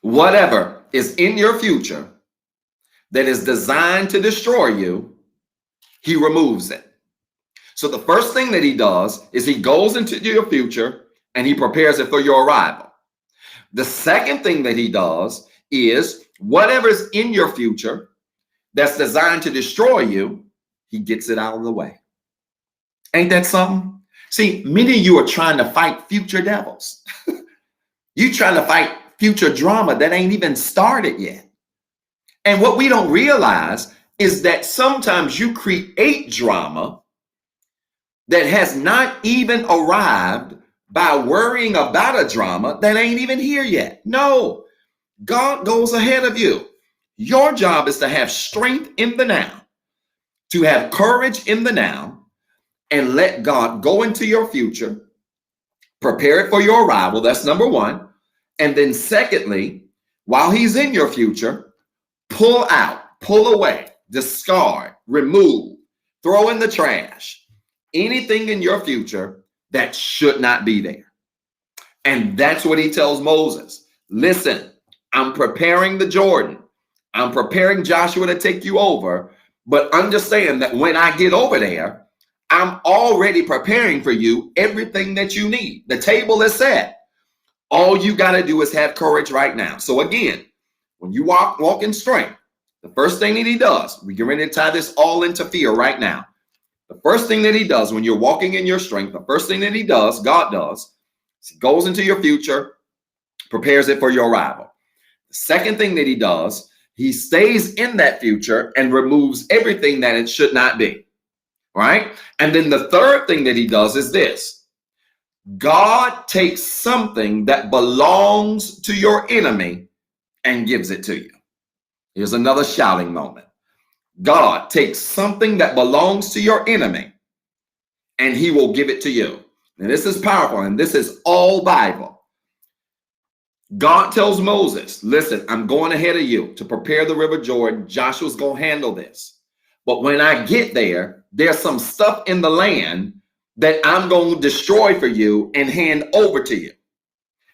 Speaker 2: Whatever is in your future that is designed to destroy you, he removes it. So the first thing that he does is he goes into your future and he prepares it for your arrival. The second thing that he does is whatever's in your future that's designed to destroy you, he gets it out of the way. Ain't that something? See, many of you are trying to fight future devils. You trying to fight future drama that ain't even started yet. And what we don't realize is that sometimes you create drama that has not even arrived by worrying about a drama that ain't even here yet. No, God goes ahead of you. Your job is to have strength in the now, to have courage in the now, and let God go into your future, prepare it for your arrival. That's number one. And then secondly, while he's in your future, pull out, pull away, discard, remove, throw in the trash, anything in your future that should not be there. And that's what he tells Moses. Listen, I'm preparing the Jordan. I'm preparing Joshua to take you over, but understand that when I get over there, I'm already preparing for you everything that you need. The table is set. All you got to do is have courage right now. So again, when you walk in strength, the first thing that he does, we get ready to tie this all into fear right now. The first thing that he does when you're walking in your strength, the first thing that he does, God does, is he goes into your future, prepares it for your arrival. The second thing that he does, he stays in that future and removes everything that it should not be. Right? And then the third thing that he does is this. God takes something that belongs to your enemy and gives it to you. Here's another shouting moment. God takes something that belongs to your enemy and he will give it to you. And this is powerful, and this is all Bible. God tells Moses, listen, I'm going ahead of you to prepare the river Jordan. Joshua's going to handle this. But when I get there, there's some stuff in the land that I'm going to destroy for you and hand over to you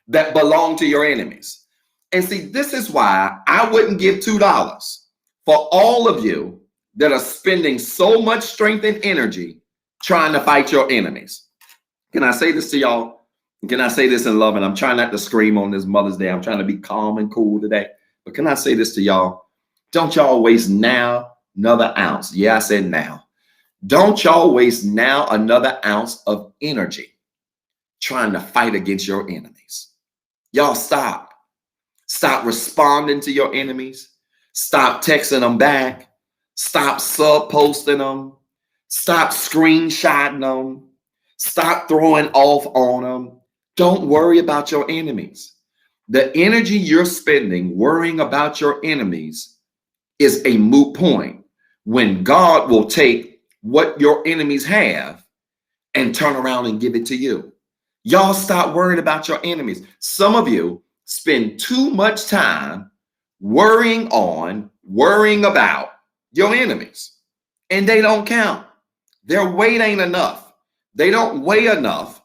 Speaker 2: that belong to your enemies. And see, this is why I wouldn't give $2 for all of you that are spending so much strength and energy trying to fight your enemies. Can I say this to y'all? Can I say this in love? And I'm trying not to scream on this Mother's Day. I'm trying to be calm and cool today. But can I say this to y'all? Don't y'all waste now another ounce. Yeah, I said now. Don't y'all waste now another ounce of energy trying to fight against your enemies. Y'all stop. Stop responding to your enemies. Stop texting them back. Stop sub-posting them. Stop screenshotting them. Stop throwing off on them. Don't worry about your enemies. The energy you're spending worrying about your enemies is a moot point when God will take what your enemies have and turn around and give it to you. Y'all stop worrying about your enemies. Some of you spend too much time worrying about your enemies, and they don't count. Their weight ain't enough. They don't weigh enough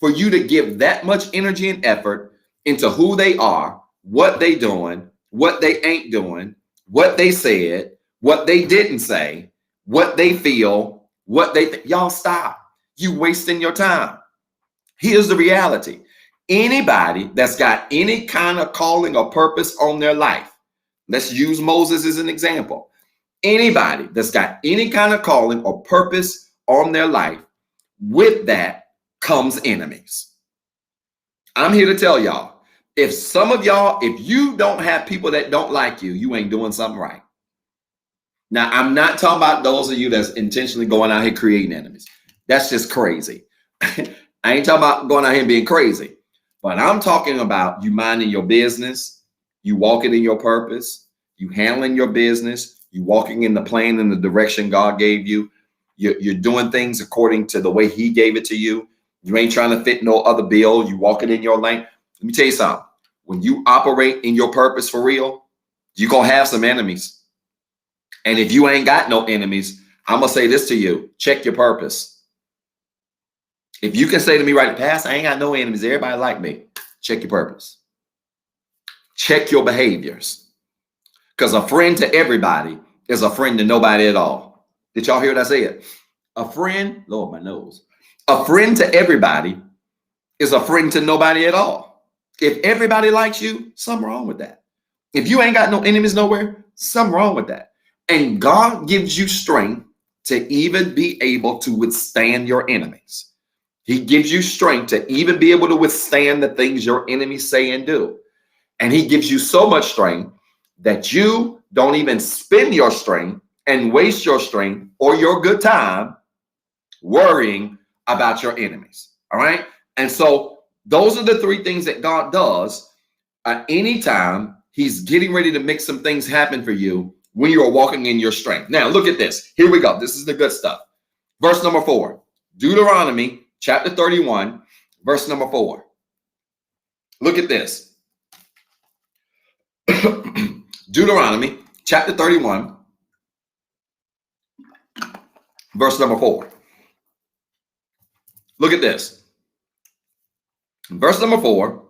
Speaker 2: for you to give that much energy and effort into who they are, what they doing, what they ain't doing, what they said, what they didn't say, what they feel, what they y'all stop. You wasting your time. Here's the reality. Anybody that's got any kind of calling or purpose on their life, let's use Moses as an example. Anybody that's got any kind of calling or purpose on their life, with that comes enemies. I'm here to tell y'all, if some of y'all, if you don't have people that don't like you, you ain't doing something right. Now, I'm not talking about those of you that's intentionally going out here creating enemies. That's just crazy. I ain't talking about going out here and being crazy, but I'm talking about you minding your business, you walking in your purpose, you handling your business, you walking in the plan and the direction God gave you. You're doing things according to the way he gave it to you. You ain't trying to fit no other bill. You walking in your lane. Let me tell you something. When you operate in your purpose for real, you're going to have some enemies. And if you ain't got no enemies, I'm going to say this to you. Check your purpose. If you can say to me, right, Pastor, I ain't got no enemies. Everybody like me. Check your purpose. Check your behaviors. Because a friend to everybody is a friend to nobody at all. Did y'all hear what I said? A friend, Lord, my nose. A friend to everybody is a friend to nobody at all. If everybody likes you, something wrong with that. If you ain't got no enemies nowhere, something wrong with that. And God gives you strength to even be able to withstand your enemies. He gives you strength to even be able to withstand the things your enemies say and do. And he gives you so much strength that you don't even spend your strength and waste your strength or your good time worrying about your enemies. All right. And so those are the three things that God does anytime he's getting ready to make some things happen for you when you are walking in your strength. Now, look at this. Here we go. This is the good stuff. Verse number 4, Deuteronomy chapter 31, verse number 4. Look at this. Deuteronomy chapter 31, verse number 4. Look at this. Verse number 4,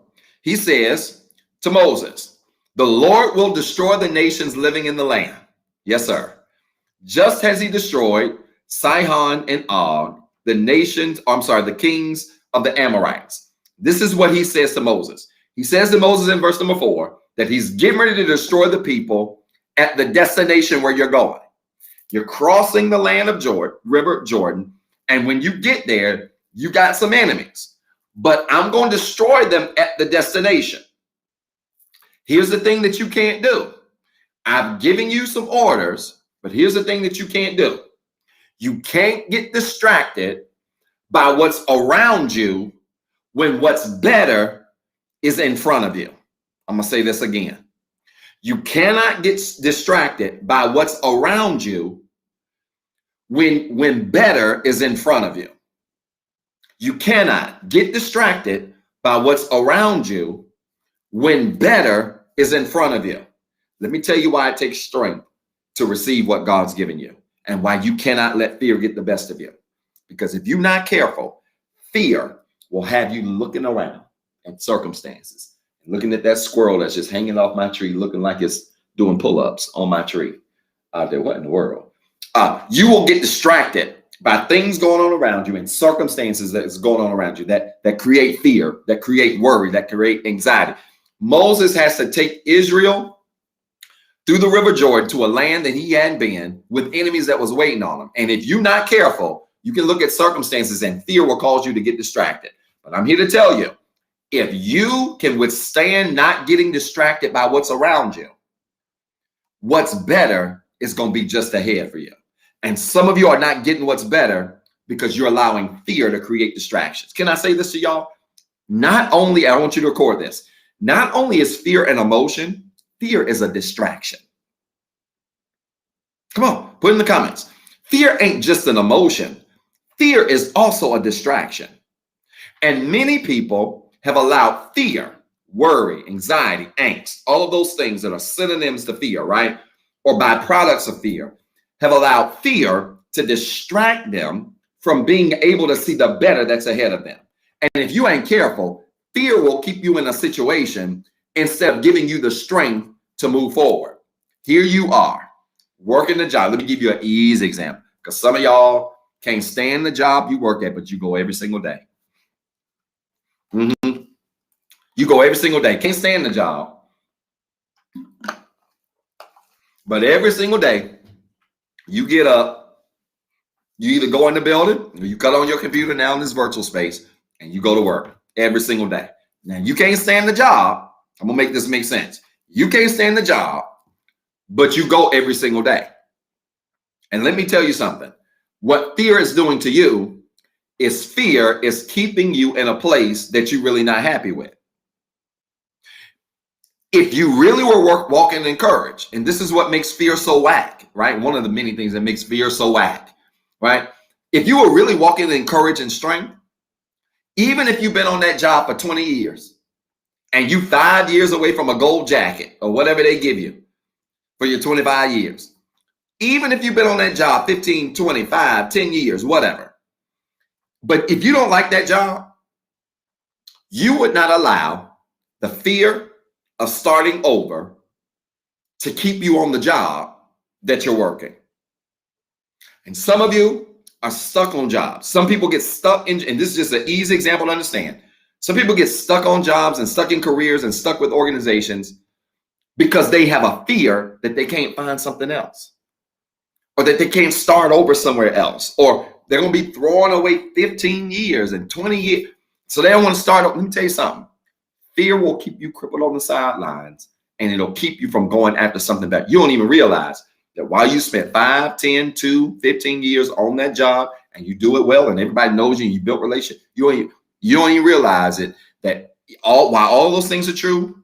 Speaker 2: he says to Moses, the Lord will destroy the nations living in the land. Yes, sir. Just as he destroyed Sihon and Og, the kings of the Amorites. This is what he says to Moses. He says to Moses in verse number 4 that he's getting ready to destroy the people at the destination where you're going. You're crossing the land of River Jordan. And when you get there, you got some enemies. But I'm going to destroy them at the destination. Here's the thing that you can't do. I've given you some orders, but here's the thing that you can't do. You can't get distracted by what's around you when what's better is in front of you. I'm going to say this again. You cannot get distracted by what's around you when better is in front of you. You cannot get distracted by what's around you when better is in front of you. Let me tell you why it takes strength to receive what God's given you and why you cannot let fear get the best of you. Because if you're not careful, fear will have you looking around at circumstances, looking at that squirrel that's just hanging off my tree, looking like it's doing pull-ups on my tree out there. What in the world? You will get distracted by things going on around you and circumstances that's going on around you that create fear, that create worry, that create anxiety. Moses has to take Israel through the River Jordan to a land that he hadn't been with enemies that was waiting on him. And if you're not careful, you can look at circumstances and fear will cause you to get distracted. But I'm here to tell you, if you can withstand not getting distracted by what's around you, what's better is going to be just ahead for you. And some of you are not getting what's better because you're allowing fear to create distractions. Can I say this to y'all? Not only, I want you to record this, not only is fear an emotion, fear is a distraction. Come on, put in the comments. Fear ain't just an emotion. Fear is also a distraction. And many people have allowed fear, worry, anxiety, angst, all of those things that are synonyms to fear, right? Or byproducts of fear, have allowed fear to distract them from being able to see the better that's ahead of them. And if you ain't careful, fear will keep you in a situation instead of giving you the strength to move forward. Here you are working the job. Let me give you an easy example, because some of y'all can't stand the job you work at, but you go every single day. You go every single day. Can't stand the job, but every single day You get up, you either go in the building or you cut on your computer now in this virtual space and you go to work every single day. Now, you can't stand the job. I'm going to make this make sense. You can't stand the job, but you go every single day. And let me tell you something. What fear is doing to you is fear is keeping you in a place that you're really not happy with. If you really were walking in courage, and this is what makes fear so whack, right? One of the many things that makes fear so whack, right? If you were really walking in courage and strength, even if you've been on that job for 20 years and you 5 years away from a gold jacket or whatever they give you for your 25 years, even if you've been on that job 15, 25, 10 years, whatever. But if you don't like that job, you would not allow the fear of starting over to keep you on the job that you're working. And some of you are stuck on jobs. Some people get stuck in, and this is just an easy example to understand. Some people get stuck on jobs and stuck in careers and stuck with organizations because they have a fear that they can't find something else, or that they can't start over somewhere else, or they're going to be throwing away 15 years and 20 years. So they don't want to start up. Let me tell you something. Fear will keep you crippled on the sidelines, and it'll keep you from going after something that you don't even realize that while you spent 5, 10, 2, 15 years on that job and you do it well and everybody knows you and you built relationship, you don't even realize it, that while all those things are true,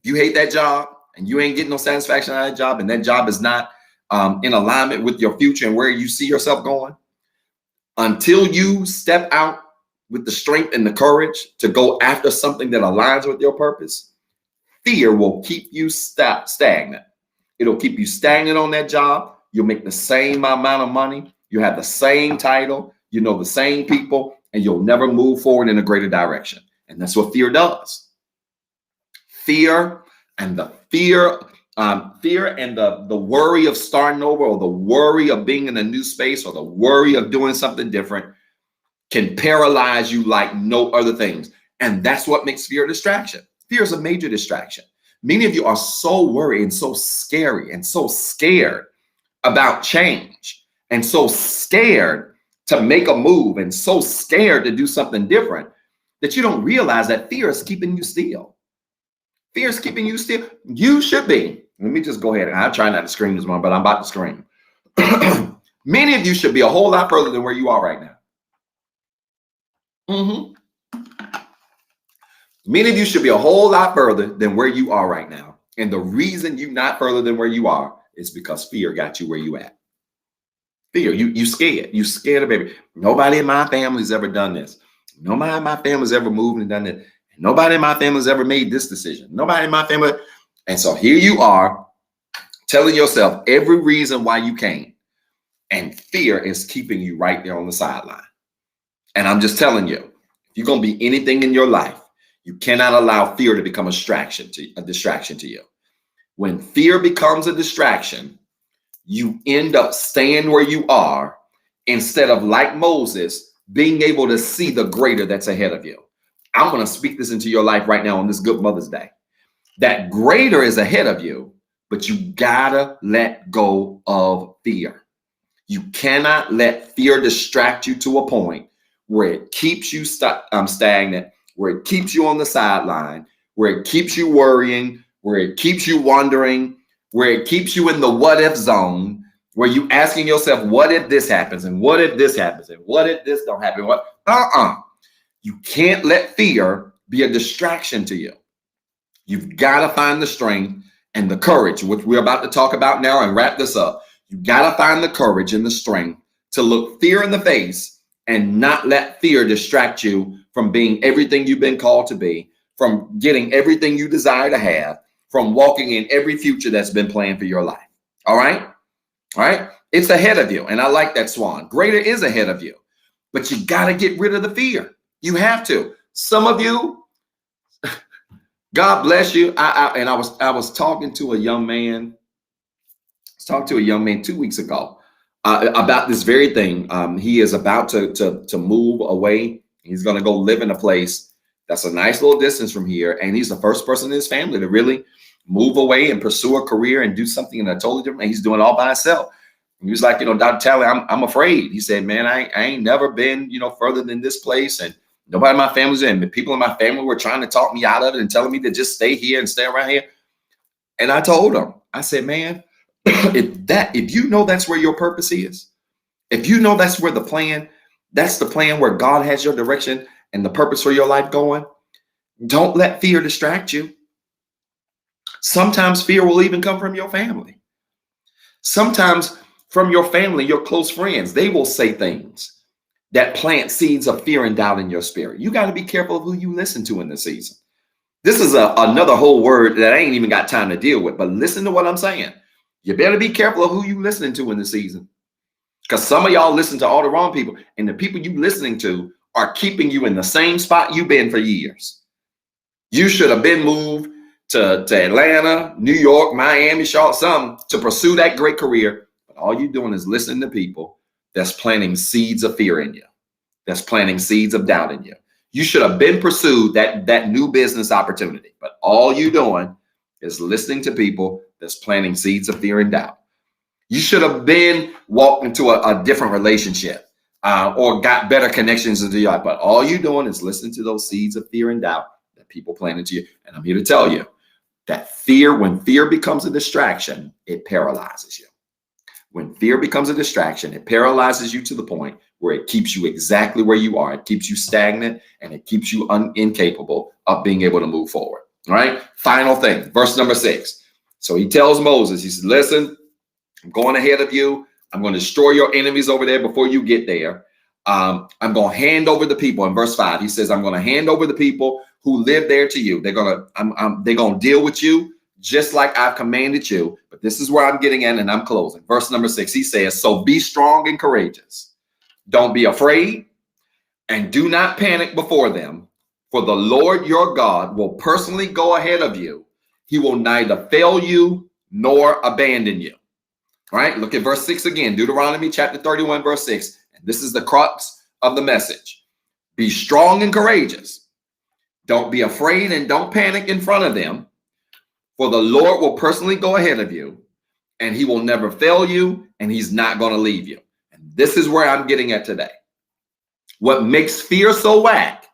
Speaker 2: you hate that job and you ain't getting no satisfaction out of that job, and that job is not in alignment with your future and where you see yourself going. Until you step out with the strength and the courage to go after something that aligns with your purpose, fear will keep you stagnant. It'll keep you stagnant on that job. You'll make the same amount of money. You have the same title. You know the same people, and you'll never move forward in a greater direction. And that's what fear does. Fear and the worry of starting over, or the worry of being in a new space, or the worry of doing something different can paralyze you like no other things. And that's what makes fear a distraction. Fear is a major distraction. Many of you are so worried and so scary and so scared about change, and so scared to make a move, and so scared to do something different, that you don't realize that fear is keeping you still. Fear is keeping you still. You should be. Let me just go ahead. I try not to scream this morning, but I'm about to scream. Many of you should be a whole lot further than where you are right now. Many of you should be a whole lot further than where you are right now. And the reason you're not further than where you are is because fear got you where you at. Fear, you scared. You scared of baby. Nobody in my family's ever done this. Nobody in my family's ever moved and done it. Nobody in my family's ever made this decision. Nobody in my family. And so here you are telling yourself every reason why you can't. And fear is keeping you right there on the sideline. And I'm just telling you, if you're going to be anything in your life, you cannot allow fear to become a distraction to you. When fear becomes a distraction, you end up staying where you are instead of, like Moses, being able to see the greater that's ahead of you. I'm going to speak this into your life right now on this Good Mother's Day. That greater is ahead of you, but you gotta let go of fear. You cannot let fear distract you to a point where it keeps you stagnant, where it keeps you on the sideline, where it keeps you worrying, where it keeps you wondering, where it keeps you in the what if zone, where you asking yourself, what if this happens? And what if this happens? And what if this don't happen? You can't let fear be a distraction to you. You've got to find the strength and the courage, which we're about to talk about now and wrap this up. You got to find the courage and the strength to look fear in the face and not let fear distract you from being everything you've been called to be, from getting everything you desire to have, from walking in every future that's been planned for your life. All right? All right? It's ahead of you. And I like that, Swan. Greater is ahead of you. But you got to get rid of the fear. You have to. Some of you, God bless you. I was talking to a young man. I was talking to a young man 2 weeks ago about this very thing. He is about to move away. He's going to go live in a place that's a nice little distance from here. And he's the first person in his family to really move away and pursue a career and do something in a totally different way. He's doing it all by himself. He was like, Dr. Talley, I'm afraid. He said, man, I ain't never been, further than this place. And nobody in my family's in. The people in my family were trying to talk me out of it and telling me to just stay here and stay around here. And I told him, I said, man, if you know that's where your purpose is, if you know that's the plan where God has your direction and the purpose for your life going, don't let fear distract you. Sometimes fear will even come from your family. Sometimes from your family, your close friends, they will say things that plant seeds of fear and doubt in your spirit. You got to be careful of who you listen to in this season. This is another whole word that I ain't even got time to deal with, but listen to what I'm saying. You better be careful of who you listening to in the season, because some of y'all listen to all the wrong people, and the people you listening to are keeping you in the same spot you've been for years. You should have been moved to Atlanta, New York, Miami, Charlotte, something to pursue that great career. But all you're doing is listening to people that's planting seeds of fear in you, that's planting seeds of doubt in you. You should have been pursued that new business opportunity. But all you're doing is listening to people that's planting seeds of fear and doubt. You should have been walked into a different relationship or got better connections into your life. But all you're doing is listening to those seeds of fear and doubt that people plant into you. And I'm here to tell you that when fear becomes a distraction, it paralyzes you. When fear becomes a distraction, it paralyzes you to the point where it keeps you exactly where you are. It keeps you stagnant, and it keeps you incapable of being able to move forward. All right. Final thing, verse number 6. So he tells Moses, he says, listen, I'm going ahead of you. I'm going to destroy your enemies over there before you get there. I'm going to hand over the people. In verse 5, he says, I'm going to hand over the people who live there to you. They're going to deal with you just like I've commanded you. But this is where I'm getting at, and I'm closing. Verse number 6, he says, so be strong and courageous. Don't be afraid, and do not panic before them. For the Lord your God will personally go ahead of you. He will neither fail you nor abandon you. All right, look at verse 6 again. Deuteronomy chapter 31, verse 6. And this is the crux of the message. Be strong and courageous. Don't be afraid and don't panic in front of them. For the Lord will personally go ahead of you, and he will never fail you, and he's not going to leave you. And this is where I'm getting at today. What makes fear so whack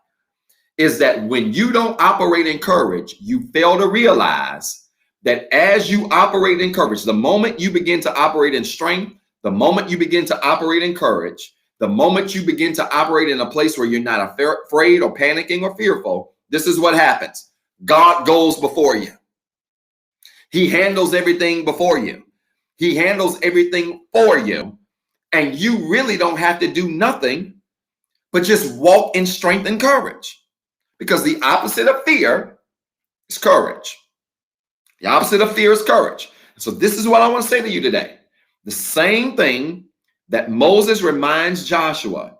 Speaker 2: is that when you don't operate in courage, you fail to realize that as you operate in courage, the moment you begin to operate in strength, the moment you begin to operate in courage, the moment you begin to operate in a place where you're not afraid or panicking or fearful, this is what happens. God goes before you. He handles everything before you. He handles everything for you. And you really don't have to do nothing but just walk in strength and courage. Because the opposite of fear is courage. The opposite of fear is courage. So this is what I want to say to you today. The same thing that Moses reminds Joshua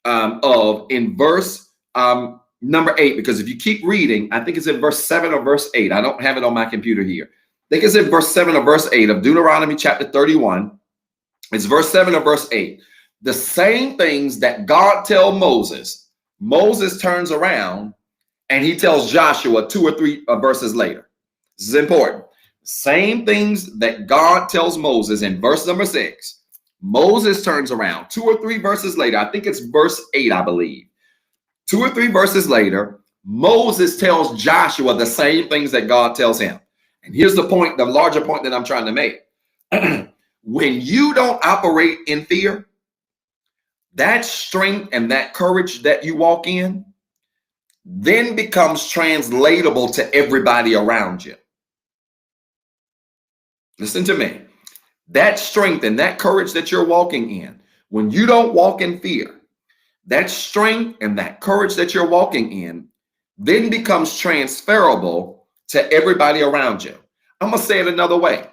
Speaker 2: of in verse number 8, because if you keep reading, I think it's in verse 7 or verse 8. I don't have it on my computer here. I think it's in verse 7 or verse 8 of Deuteronomy chapter 31. It's verse 7 or verse 8. The same things that God tells Moses, Moses turns around and he tells Joshua 2 or 3 verses later. This is important. Same things that God tells Moses in verse number 6. Moses turns around 2 or 3 verses later. I think it's verse 8, I believe. 2 or 3 verses later, Moses tells Joshua the same things that God tells him. And here's the point, the larger point that I'm trying to make. When you don't operate in fear, that strength and that courage that you walk in then becomes translatable to everybody around you. Listen to me. That strength and that courage that you're walking in, when you don't walk in fear, that strength and that courage that you're walking in then becomes transferable to everybody around you. I'm going to say it another way.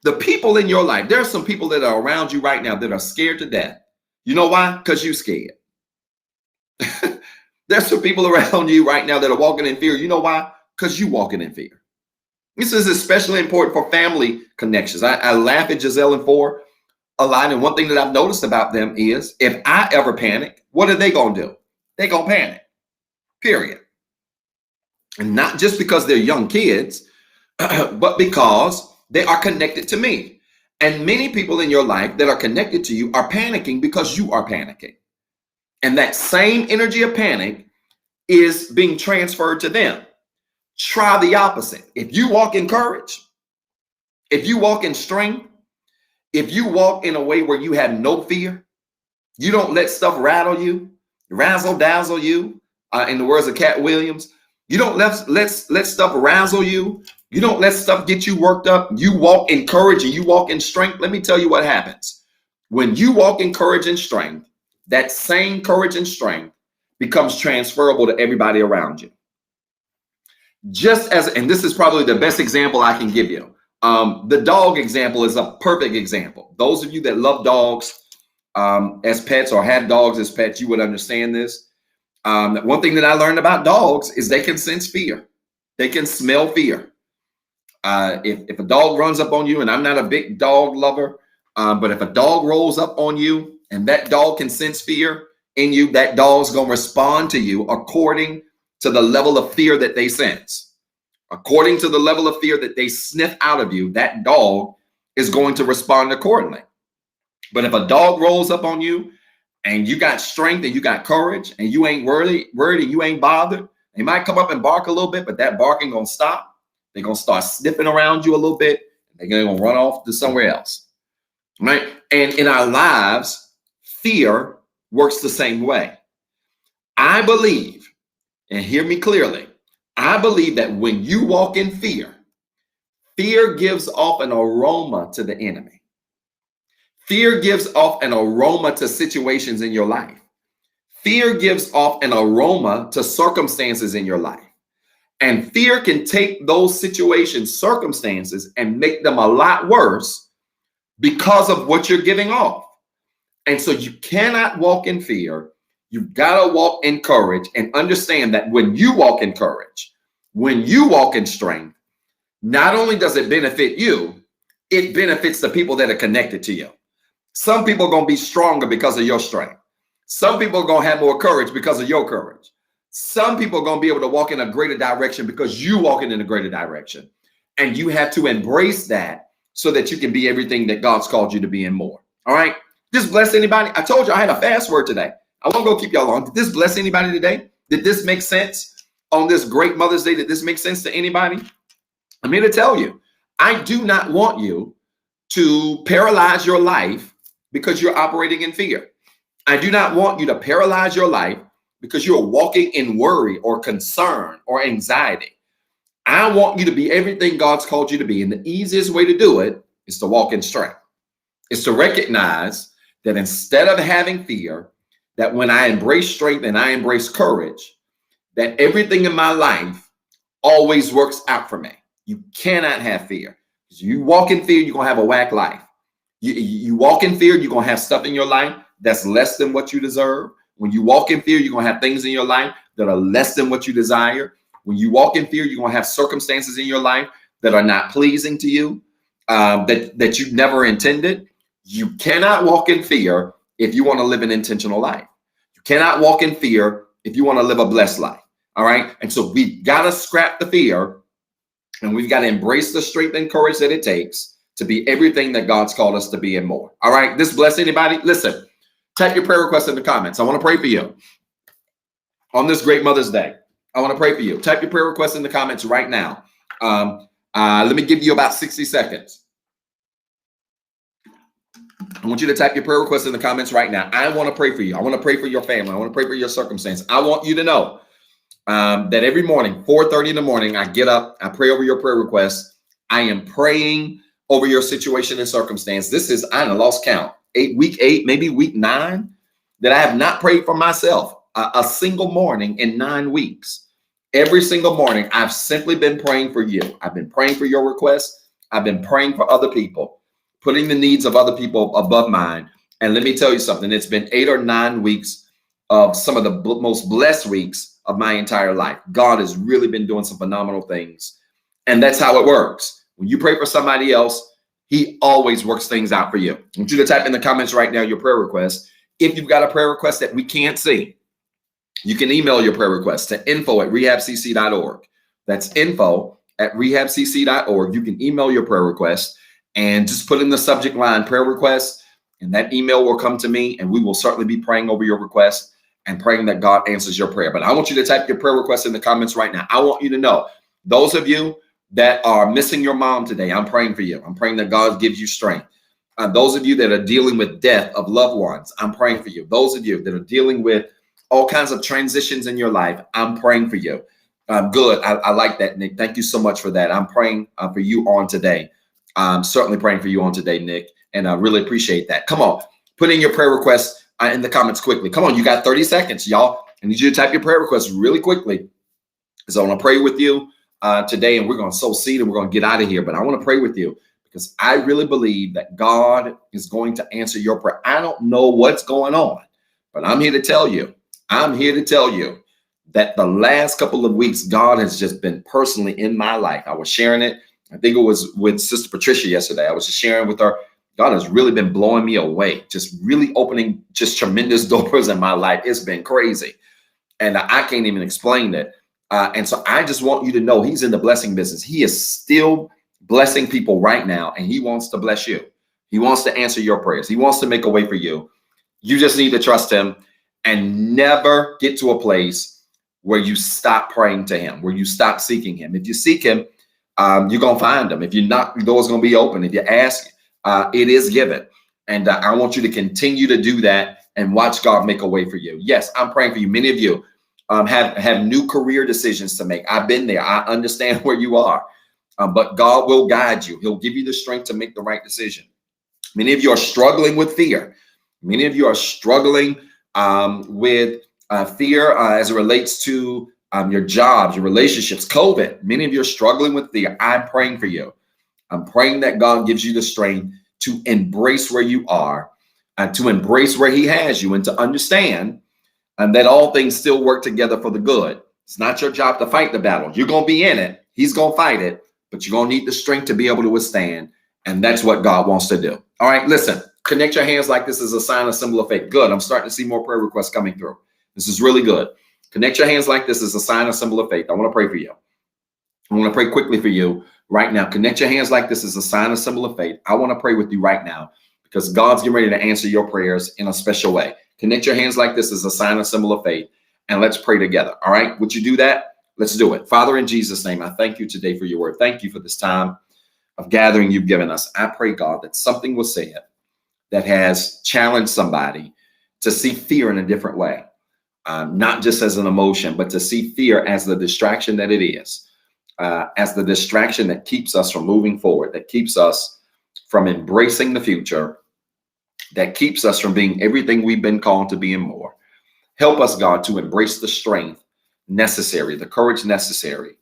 Speaker 2: The people in your life, there are some people that are around you right now that are scared to death. You know why? Because you're scared. There's some people around you right now that are walking in fear. You know why? Because you're walking in fear. This is especially important for family connections. I laugh at Giselle and Four a lot. And one thing that I've noticed about them is if I ever panic, what are they going to do? They're going to panic, period. And not just because they're young kids, but because they are connected to me. And many people in your life that are connected to you are panicking because you are panicking. And that same energy of panic is being transferred to them. Try the opposite. If you walk in courage, if you walk in strength, if you walk in a way where you have no fear, you don't let stuff rattle you, razzle dazzle you, in the words of Cat Williams, you don't let stuff razzle you. You don't let stuff get you worked up. You walk in courage and you walk in strength. Let me tell you what happens. When you walk in courage and strength, that same courage and strength becomes transferable to everybody around you. Just as, and this is probably the best example I can give you. The dog example is a perfect example. Those of you that love dogs as pets or have dogs as pets, you would understand this. One thing that I learned about dogs is they can sense fear. They can smell fear. If a dog runs up on you, and I'm not a big dog lover, but if a dog rolls up on you and that dog can sense fear in you, that dog's going to respond to you according to the level of fear that they sense. According to the level of fear that they sniff out of you, that dog is going to respond accordingly. But if a dog rolls up on you and you got strength and you got courage and you ain't worried and you ain't bothered, they might come up and bark a little bit, but that barking gonna stop. They're gonna start sniffing around you a little bit. They're gonna run off to somewhere else, right? And in our lives, fear works the same way. I believe, and hear me clearly, I believe that when you walk in fear, fear gives off an aroma to the enemy. Fear gives off an aroma to situations in your life. Fear gives off an aroma to circumstances in your life. And fear can take those situations, circumstances, and make them a lot worse because of what you're giving off. And so you cannot walk in fear. You've got to walk in courage and understand that when you walk in courage, when you walk in strength, not only does it benefit you, it benefits the people that are connected to you. Some people are going to be stronger because of your strength. Some people are going to have more courage because of your courage. Some people are going to be able to walk in a greater direction because you walking in a greater direction. And you have to embrace that so that you can be everything that God's called you to be and more. All right. This bless anybody? I told you I had a fast word today. I won't go keep y'all long. Did this bless anybody today? Did this make sense on this great Mother's Day? Did this make sense to anybody? I'm here to tell you, I do not want you to paralyze your life because you're operating in fear. I do not want you to paralyze your life because you're walking in worry or concern or anxiety. I want you to be everything God's called you to be. And the easiest way to do it is to walk in strength. It's to recognize that instead of having fear, that when I embrace strength and I embrace courage, that everything in my life always works out for me. You cannot have fear. You walk in fear, you're going to have a whack life. You walk in fear, you're going to have stuff in your life that's less than what you deserve. When you walk in fear, you're going to have things in your life that are less than what you desire. When you walk in fear, you're going to have circumstances in your life that are not pleasing to you, that you never intended. You cannot walk in fear if you want to live an intentional life. You cannot walk in fear if you want to live a blessed life. All right. And so we've got to scrap the fear and we've got to embrace the strength and courage that it takes to be everything that God's called us to be and more. All right. This bless anybody? Listen, type your prayer request in the comments. I want to pray for you on this great Mother's Day. I want to pray for you. Type your prayer request in the comments right now. Let me give you about 60 seconds. I want you to type your prayer request in the comments right now. I want to pray for you. I want to pray for your family. I want to pray for your circumstance. I want you to know that every morning, 4:30 in the morning, I get up, I pray over your prayer requests. I am praying over your situation and circumstance. This is, I lost count, week 8, maybe week 9, that I have not prayed for myself a single morning in 9 weeks. Every single morning, I've simply been praying for you. I've been praying for your requests. I've been praying for other people, putting the needs of other people above mine. And let me tell you something. It's been 8 or 9 weeks of some of the most blessed weeks of my entire life. God has really been doing some phenomenal things. And that's how it works. When you pray for somebody else, he always works things out for you. I want you to type in the comments right now your prayer request. If you've got a prayer request that we can't see, you can email your prayer request to info@rehabcc.org. That's info@rehabcc.org. You can email your prayer request and just put in the subject line prayer request, and that email will come to me, and we will certainly be praying over your request and praying that God answers your prayer. But I want you to type your prayer request in the comments right now. I want you to know, those of you that are missing your mom today, I'm praying for you. I'm praying that God gives you strength. Those of you that are dealing with death of loved ones, I'm praying for you. Those of you that are dealing with all kinds of transitions in your life, I'm praying for you. Good. I like that, Nick. Thank you so much for that. I'm praying for you on today. I'm certainly praying for you on today, Nick, and I really appreciate that. Come on, put in your prayer requests in the comments quickly. Come on, you got 30 seconds, y'all. I need you to type your prayer requests really quickly, because I want to pray with you today, and we're going to sow seed and we're going to get out of here. But I want to pray with you because I really believe that God is going to answer your prayer. I don't know what's going on, but I'm here to tell you. I'm here to tell you that the last couple of weeks, God has just been personally in my life. I was sharing it. I think it was with Sister Patricia yesterday. I was just sharing with her. God has really been blowing me away, just really opening just tremendous doors in my life. It's been crazy. And I can't even explain it. And so I just want you to know he's in the blessing business. He is still blessing people right now, and he wants to bless you. He wants to answer your prayers. He wants to make a way for you. You just need to trust him and never get to a place where you stop praying to him, where you stop seeking him. If you seek him, you're going to find him. If you knock, the door's going to be open. If you ask, it is given. And I want you to continue to do that and watch God make a way for you. Yes, I'm praying for you. Many of you have new career decisions to make. I've been there. I understand where you are. But God will guide you. He'll give you the strength to make the right decision. Many of you are struggling with fear. Many of you are struggling with fear as it relates to your jobs, your relationships, COVID. Many of you are struggling with fear. I'm praying for you. I'm praying that God gives you the strength to embrace where you are, to embrace where he has you, and to understand that all things still work together for the good. It's not your job to fight the battle. You're going to be in it. He's going to fight it, but you're going to need the strength to be able to withstand. And that's what God wants to do. All right, listen, connect your hands like this is a sign, a symbol of faith. Good. I'm starting to see more prayer requests coming through. This is really good. Connect your hands like this is a sign, a symbol of faith. I want to pray for you. I want to pray quickly for you right now. Connect your hands like this is a sign, a symbol of faith. I want to pray with you right now because God's getting ready to answer your prayers in a special way. Connect your hands like this is a sign, a symbol of faith, and let's pray together. All right. Would you do that? Let's do it. Father, in Jesus' name, I thank you today for your word. Thank you for this time of gathering you've given us. I pray, God, that something was said that has challenged somebody to see fear in a different way, not just as an emotion, but to see fear as the distraction that it is, as the distraction that keeps us from moving forward, that keeps us from embracing the future, that keeps us from being everything we've been called to be and more. Help us, God, to embrace the strength necessary, the courage necessary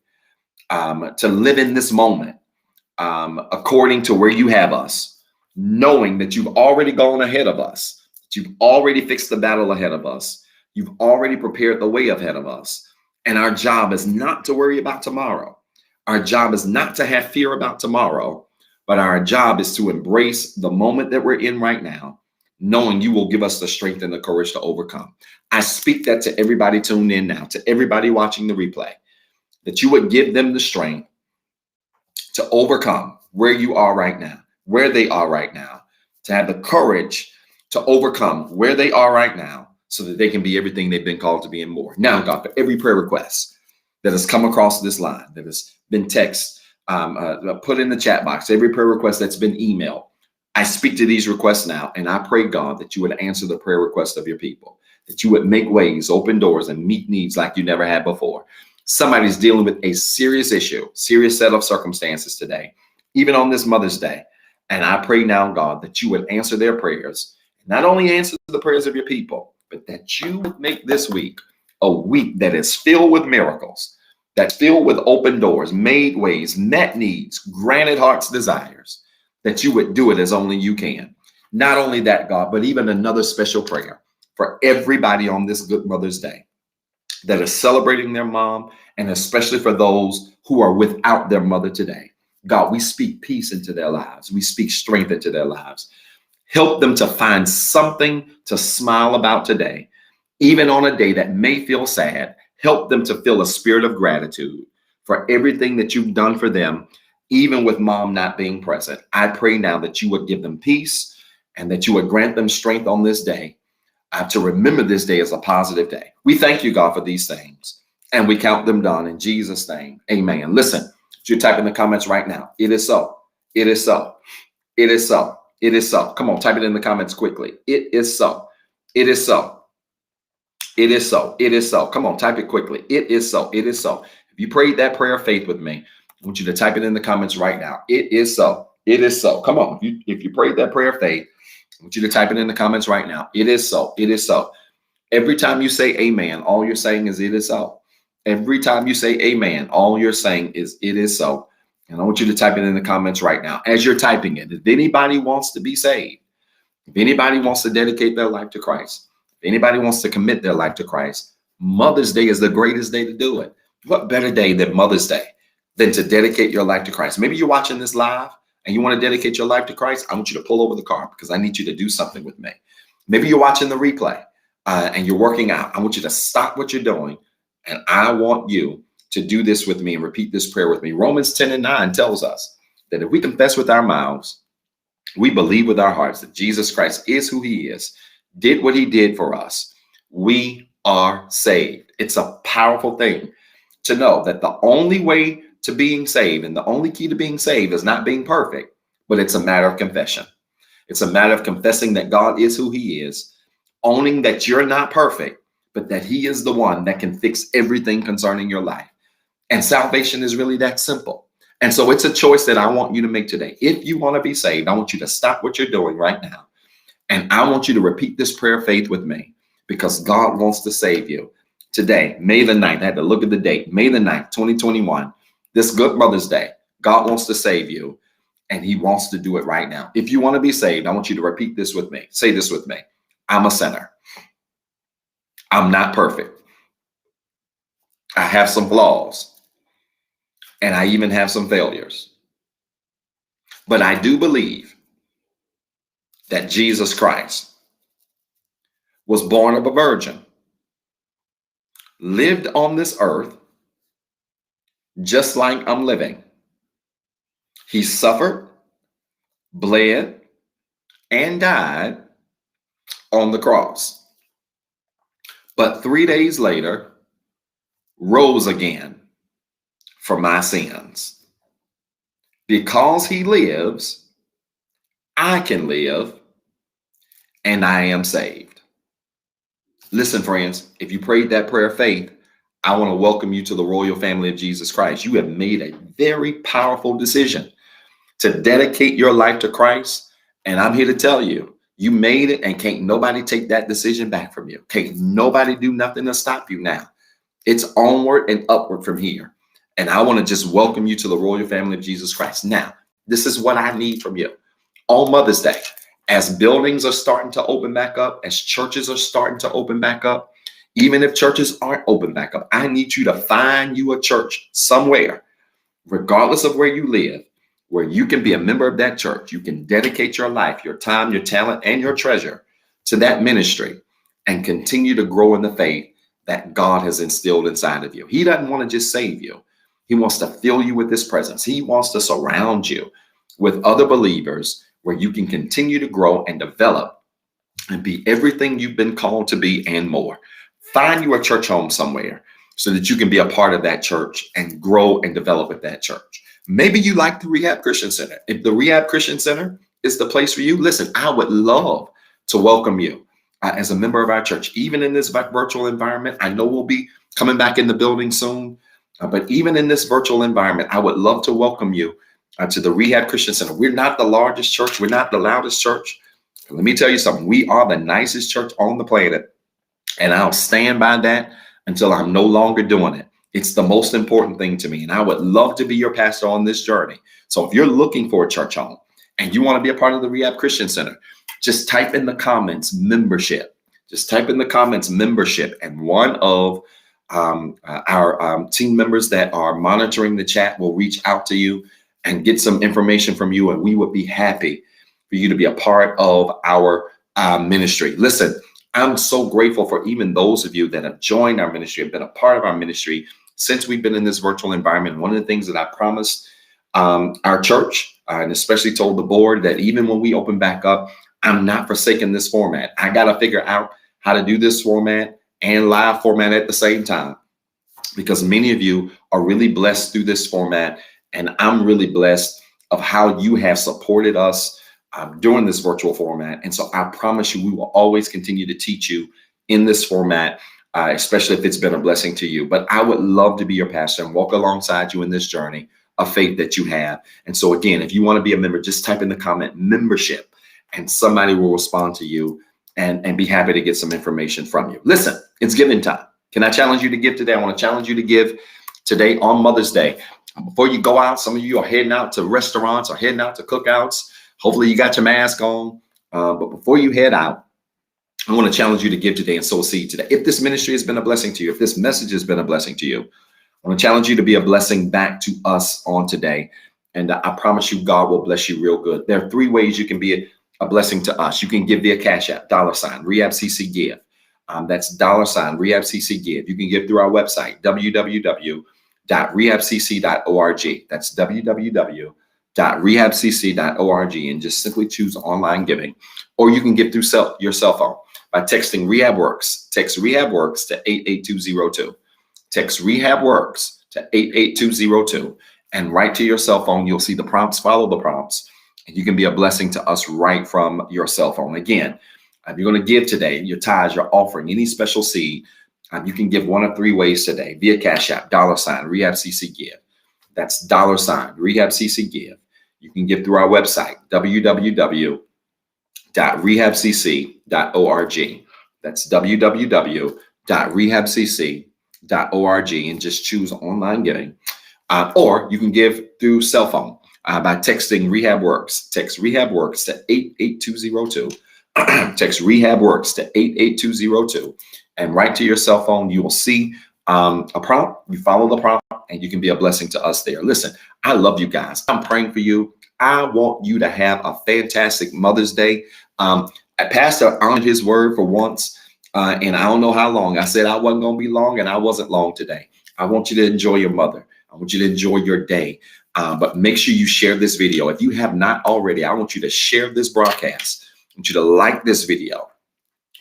Speaker 2: to live in this moment according to where you have us, knowing that you've already gone ahead of us, that you've already fixed the battle ahead of us, you've already prepared the way ahead of us. And our job is not to worry about tomorrow. Our job is not to have fear about tomorrow, but our job is to embrace the moment that we're in right now, knowing you will give us the strength and the courage to overcome. I speak that to everybody tuned in now, to everybody watching the replay, that you would give them the strength to overcome where you are right now, where they are right now, to have the courage to overcome where they are right now so that they can be everything they've been called to be and more. Now, God, for every prayer request that has come across this line, that has been text, put in the chat box, every prayer request that's been emailed, I speak to these requests now, and I pray, God, that you would answer the prayer requests of your people, that you would make ways, open doors, and meet needs like you never had before. Somebody's dealing with a serious issue, serious set of circumstances today, even on this Mother's Day. And I pray now, God, that you would answer their prayers, not only answer the prayers of your people, but that you would make this week a week that is filled with miracles, that's filled with open doors, made ways, met needs, granted heart's desires, that you would do it as only you can. Not only that, God, but even another special prayer for everybody on this Good Mother's Day that is celebrating their mom, and especially for those who are without their mother today. God, we speak peace into their lives. We speak strength into their lives. Help them to find something to smile about today, even on a day that may feel sad. Help them to feel a spirit of gratitude for everything that you've done for them even with mom not being present. I pray now that you would give them peace and that you would grant them strength on this day to remember this day as a positive day. We thank you, God, for these things, and we count them done in Jesus' name. Amen. Listen, you type in the comments right now. It is so. It is so. It is so. It is so. Come on, type it in the comments quickly. It is so. It is so. It is so. It is so. Come on, type it quickly. It is so. It is so. If you prayed that prayer of faith with me, I want you to type it in the comments right now. It is so. It is so. Come on. If you prayed that prayer of faith, I want you to type it in the comments right now. It is so. It is so. Every time you say amen, all you're saying is it is so. Every time you say amen, all you're saying is it is so. And I want you to type it in the comments right now. As you're typing it, if anybody wants to be saved, if anybody wants to dedicate their life to Christ, if anybody wants to commit their life to Christ, Mother's Day is the greatest day to do it. What better day than Mother's Day than to dedicate your life to Christ? Maybe you're watching this live and you want to dedicate your life to Christ. I want you to pull over the car because I need you to do something with me. Maybe you're watching the replay and you're working out. I want you to stop what you're doing. And I want you to do this with me and repeat this prayer with me. Romans 10:9 tells us that if we confess with our mouths, we believe with our hearts that Jesus Christ is who he is, did what he did for us, we are saved. It's a powerful thing to know that the only way to being saved and the only key to being saved is not being perfect, but it's a matter of confession. It's a matter of confessing that God is who he is, owning that you're not perfect, but that he is the one that can fix everything concerning your life. And salvation is really that simple. And so it's a choice that I want you to make today. If you want to be saved, I want you to stop what you're doing right now. And I want you to repeat this prayer of faith with me because God wants to save you. Today, May the 9th, I had to look at the date, May the 9th, 2021, this good Mother's Day, God wants to save you and he wants to do it right now. If you want to be saved, I want you to repeat this with me. Say this with me. I'm a sinner. I'm not perfect. I have some flaws and I even have some failures. But I do believe that Jesus Christ was born of a virgin, lived on this earth just like I'm living. He suffered, bled, and died on the cross. But 3 days later, rose again for my sins. Because he lives, I can live, and I am saved. Listen, friends, if you prayed that prayer of faith, I want to welcome you to the royal family of Jesus Christ. You have made a very powerful decision to dedicate your life to Christ. And I'm here to tell you, you made it and can't nobody take that decision back from you. Can't nobody do nothing to stop you now. It's onward and upward from here. And I want to just welcome you to the royal family of Jesus Christ. Now, this is what I need from you. On Mother's Day, as buildings are starting to open back up, as churches are starting to open back up, even if churches aren't open back up, I need you to find you a church somewhere, regardless of where you live, where you can be a member of that church. You can dedicate your life, your time, your talent, and your treasure to that ministry and continue to grow in the faith that God has instilled inside of you. He doesn't want to just save you. He wants to fill you with his presence. He wants to surround you with other believers where you can continue to grow and develop and be everything you've been called to be and more. Find you a church home somewhere so that you can be a part of that church and grow and develop at that church. Maybe you like the Rehab Christian Center. If the Rehab Christian Center is the place for you, listen, I would love to welcome you as a member of our church, even in this virtual environment. I know we'll be coming back in the building soon, but even in this virtual environment, I would love to welcome you to the Rehab Christian Center. We're not the largest church. We're not the loudest church. Let me tell you something. We are the nicest church on the planet. And I'll stand by that until I'm no longer doing it. It's the most important thing to me. And I would love to be your pastor on this journey. So if you're looking for a church home and you want to be a part of the Rehab Christian Center, just type in the comments membership. Just type in the comments membership. And one of our team members that are monitoring the chat will reach out to you and get some information from you. And we would be happy for you to be a part of our ministry. Listen, I'm so grateful for even those of you that have joined our ministry, have been a part of our ministry since we've been in this virtual environment. One of the things that I promised our church, and especially told the board that even when we open back up, I'm not forsaking this format. I got to figure out how to do this format and live format at the same time, because many of you are really blessed through this format. And I'm really blessed of how you have supported us during this virtual format. And so I promise you, we will always continue to teach you in this format, especially if it's been a blessing to you. But I would love to be your pastor and walk alongside you in this journey of faith that you have. And so again, if you want to be a member, just type in the comment membership and somebody will respond to you and be happy to get some information from you. Listen, it's giving time. Can I challenge you to give today? I want to challenge you to give today on Mother's Day. Before you go out, some of you are heading out to restaurants or heading out to cookouts. Hopefully you got your mask on. But before you head out, I want to challenge you to give today and sow a seed today. If this ministry has been a blessing to you, if this message has been a blessing to you, I want to challenge you to be a blessing back to us on today. And I promise you, God will bless you real good. There are 3 ways you can be a blessing to us. You can give via CashAPP, $REHABCCGIVE. That's $REHABCCGIVE. You can give through our website, www.rehabcc.org. That's www.rehabcc.org, and just simply choose online giving. Or you can give through your cell phone by texting REHABWORKS. Text REHABWORKS to 88202. Text REHABWORKS to 88202. And right to your cell phone, you'll see the prompts. Follow the prompts, and you can be a blessing to us right from your cell phone. Again, if you're going to give today, your tithes, your offering, any special seed, you can give one of 3 ways today via CashAPP, $REHABCCGIVE. That's $REHABCCGIVE. You can give through our website, www.rehabcc.org. That's www.rehabcc.org, and just choose online giving. Or you can give through cell phone by texting REHABWORKS. Text REHABWORKS to 88202. Text REHABWORKS to 88202. And right to your cell phone, you will see a prompt. You follow the prompt, and you can be a blessing to us there. Listen, I love you guys. I'm praying for you. I want you to have a fantastic Mother's Day. Pastor honored his word for once, and I don't know how long. I said I wasn't going to be long, and I wasn't long today. I want you to enjoy your mother. I want you to enjoy your day. But make sure you share this video. If you have not already, I want you to share this broadcast. I want you to like this video.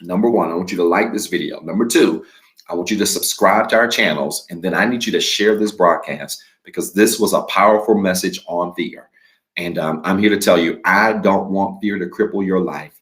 Speaker 2: Number 1, I want you to like this video. Number 2, I want you to subscribe to our channels. And then I need you to share this broadcast, because this was a powerful message on fear. And I'm here to tell you, I don't want fear to cripple your life.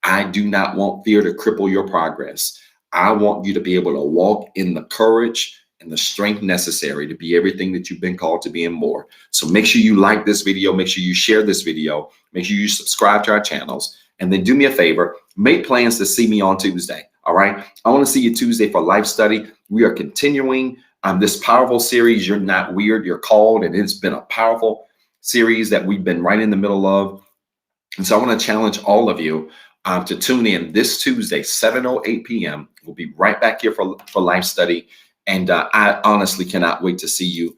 Speaker 2: I do not want fear to cripple your progress. I want you to be able to walk in the courage and the strength necessary to be everything that you've been called to be and more. So make sure you like this video. Make sure you share this video. Make sure you subscribe to our channels. And then do me a favor, make plans to see me on Tuesday. All right. I want to see you Tuesday for life study. We are continuing this powerful series. You're not weird, you're called. And it's been a powerful series that we've been right in the middle of. And so I want to challenge all of you to tune in this Tuesday, 7:08 p.m. We'll be right back here for life study. And I honestly cannot wait to see you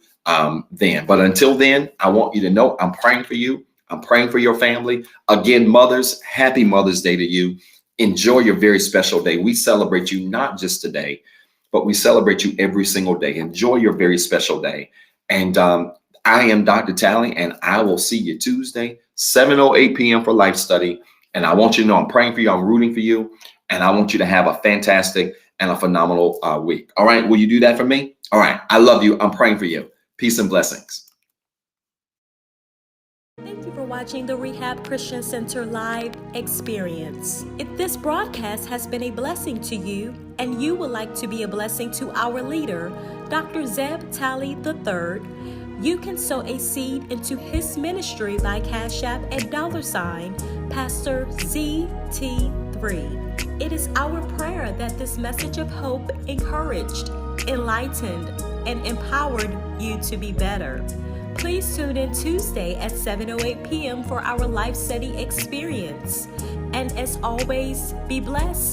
Speaker 2: then. But until then, I want you to know I'm praying for you. I'm praying for your family. Again, mothers, happy Mother's Day to you. Enjoy your very special day. We celebrate you not just today, but we celebrate you every single day. Enjoy your very special day. And I am Dr. Talley, and I will see you Tuesday, 7:08 p.m. for life study. And I want you to know I'm praying for you. I'm rooting for you. And I want you to have a fantastic and a phenomenal week. All right. Will you do that for me? All right. I love you. I'm praying for you. Peace and blessings.
Speaker 3: Thank you for watching the Rehab Christian Center live experience. If this broadcast has been a blessing to you and you would like to be a blessing to our leader, Dr. Zeb Talley III, you can sow a seed into his ministry by CashAPP at $Pastor ZT3. It is our prayer that this message of hope encouraged, enlightened, and empowered you to be better. Please tune in Tuesday at 7:08 p.m. for our life study experience. And as always, be blessed.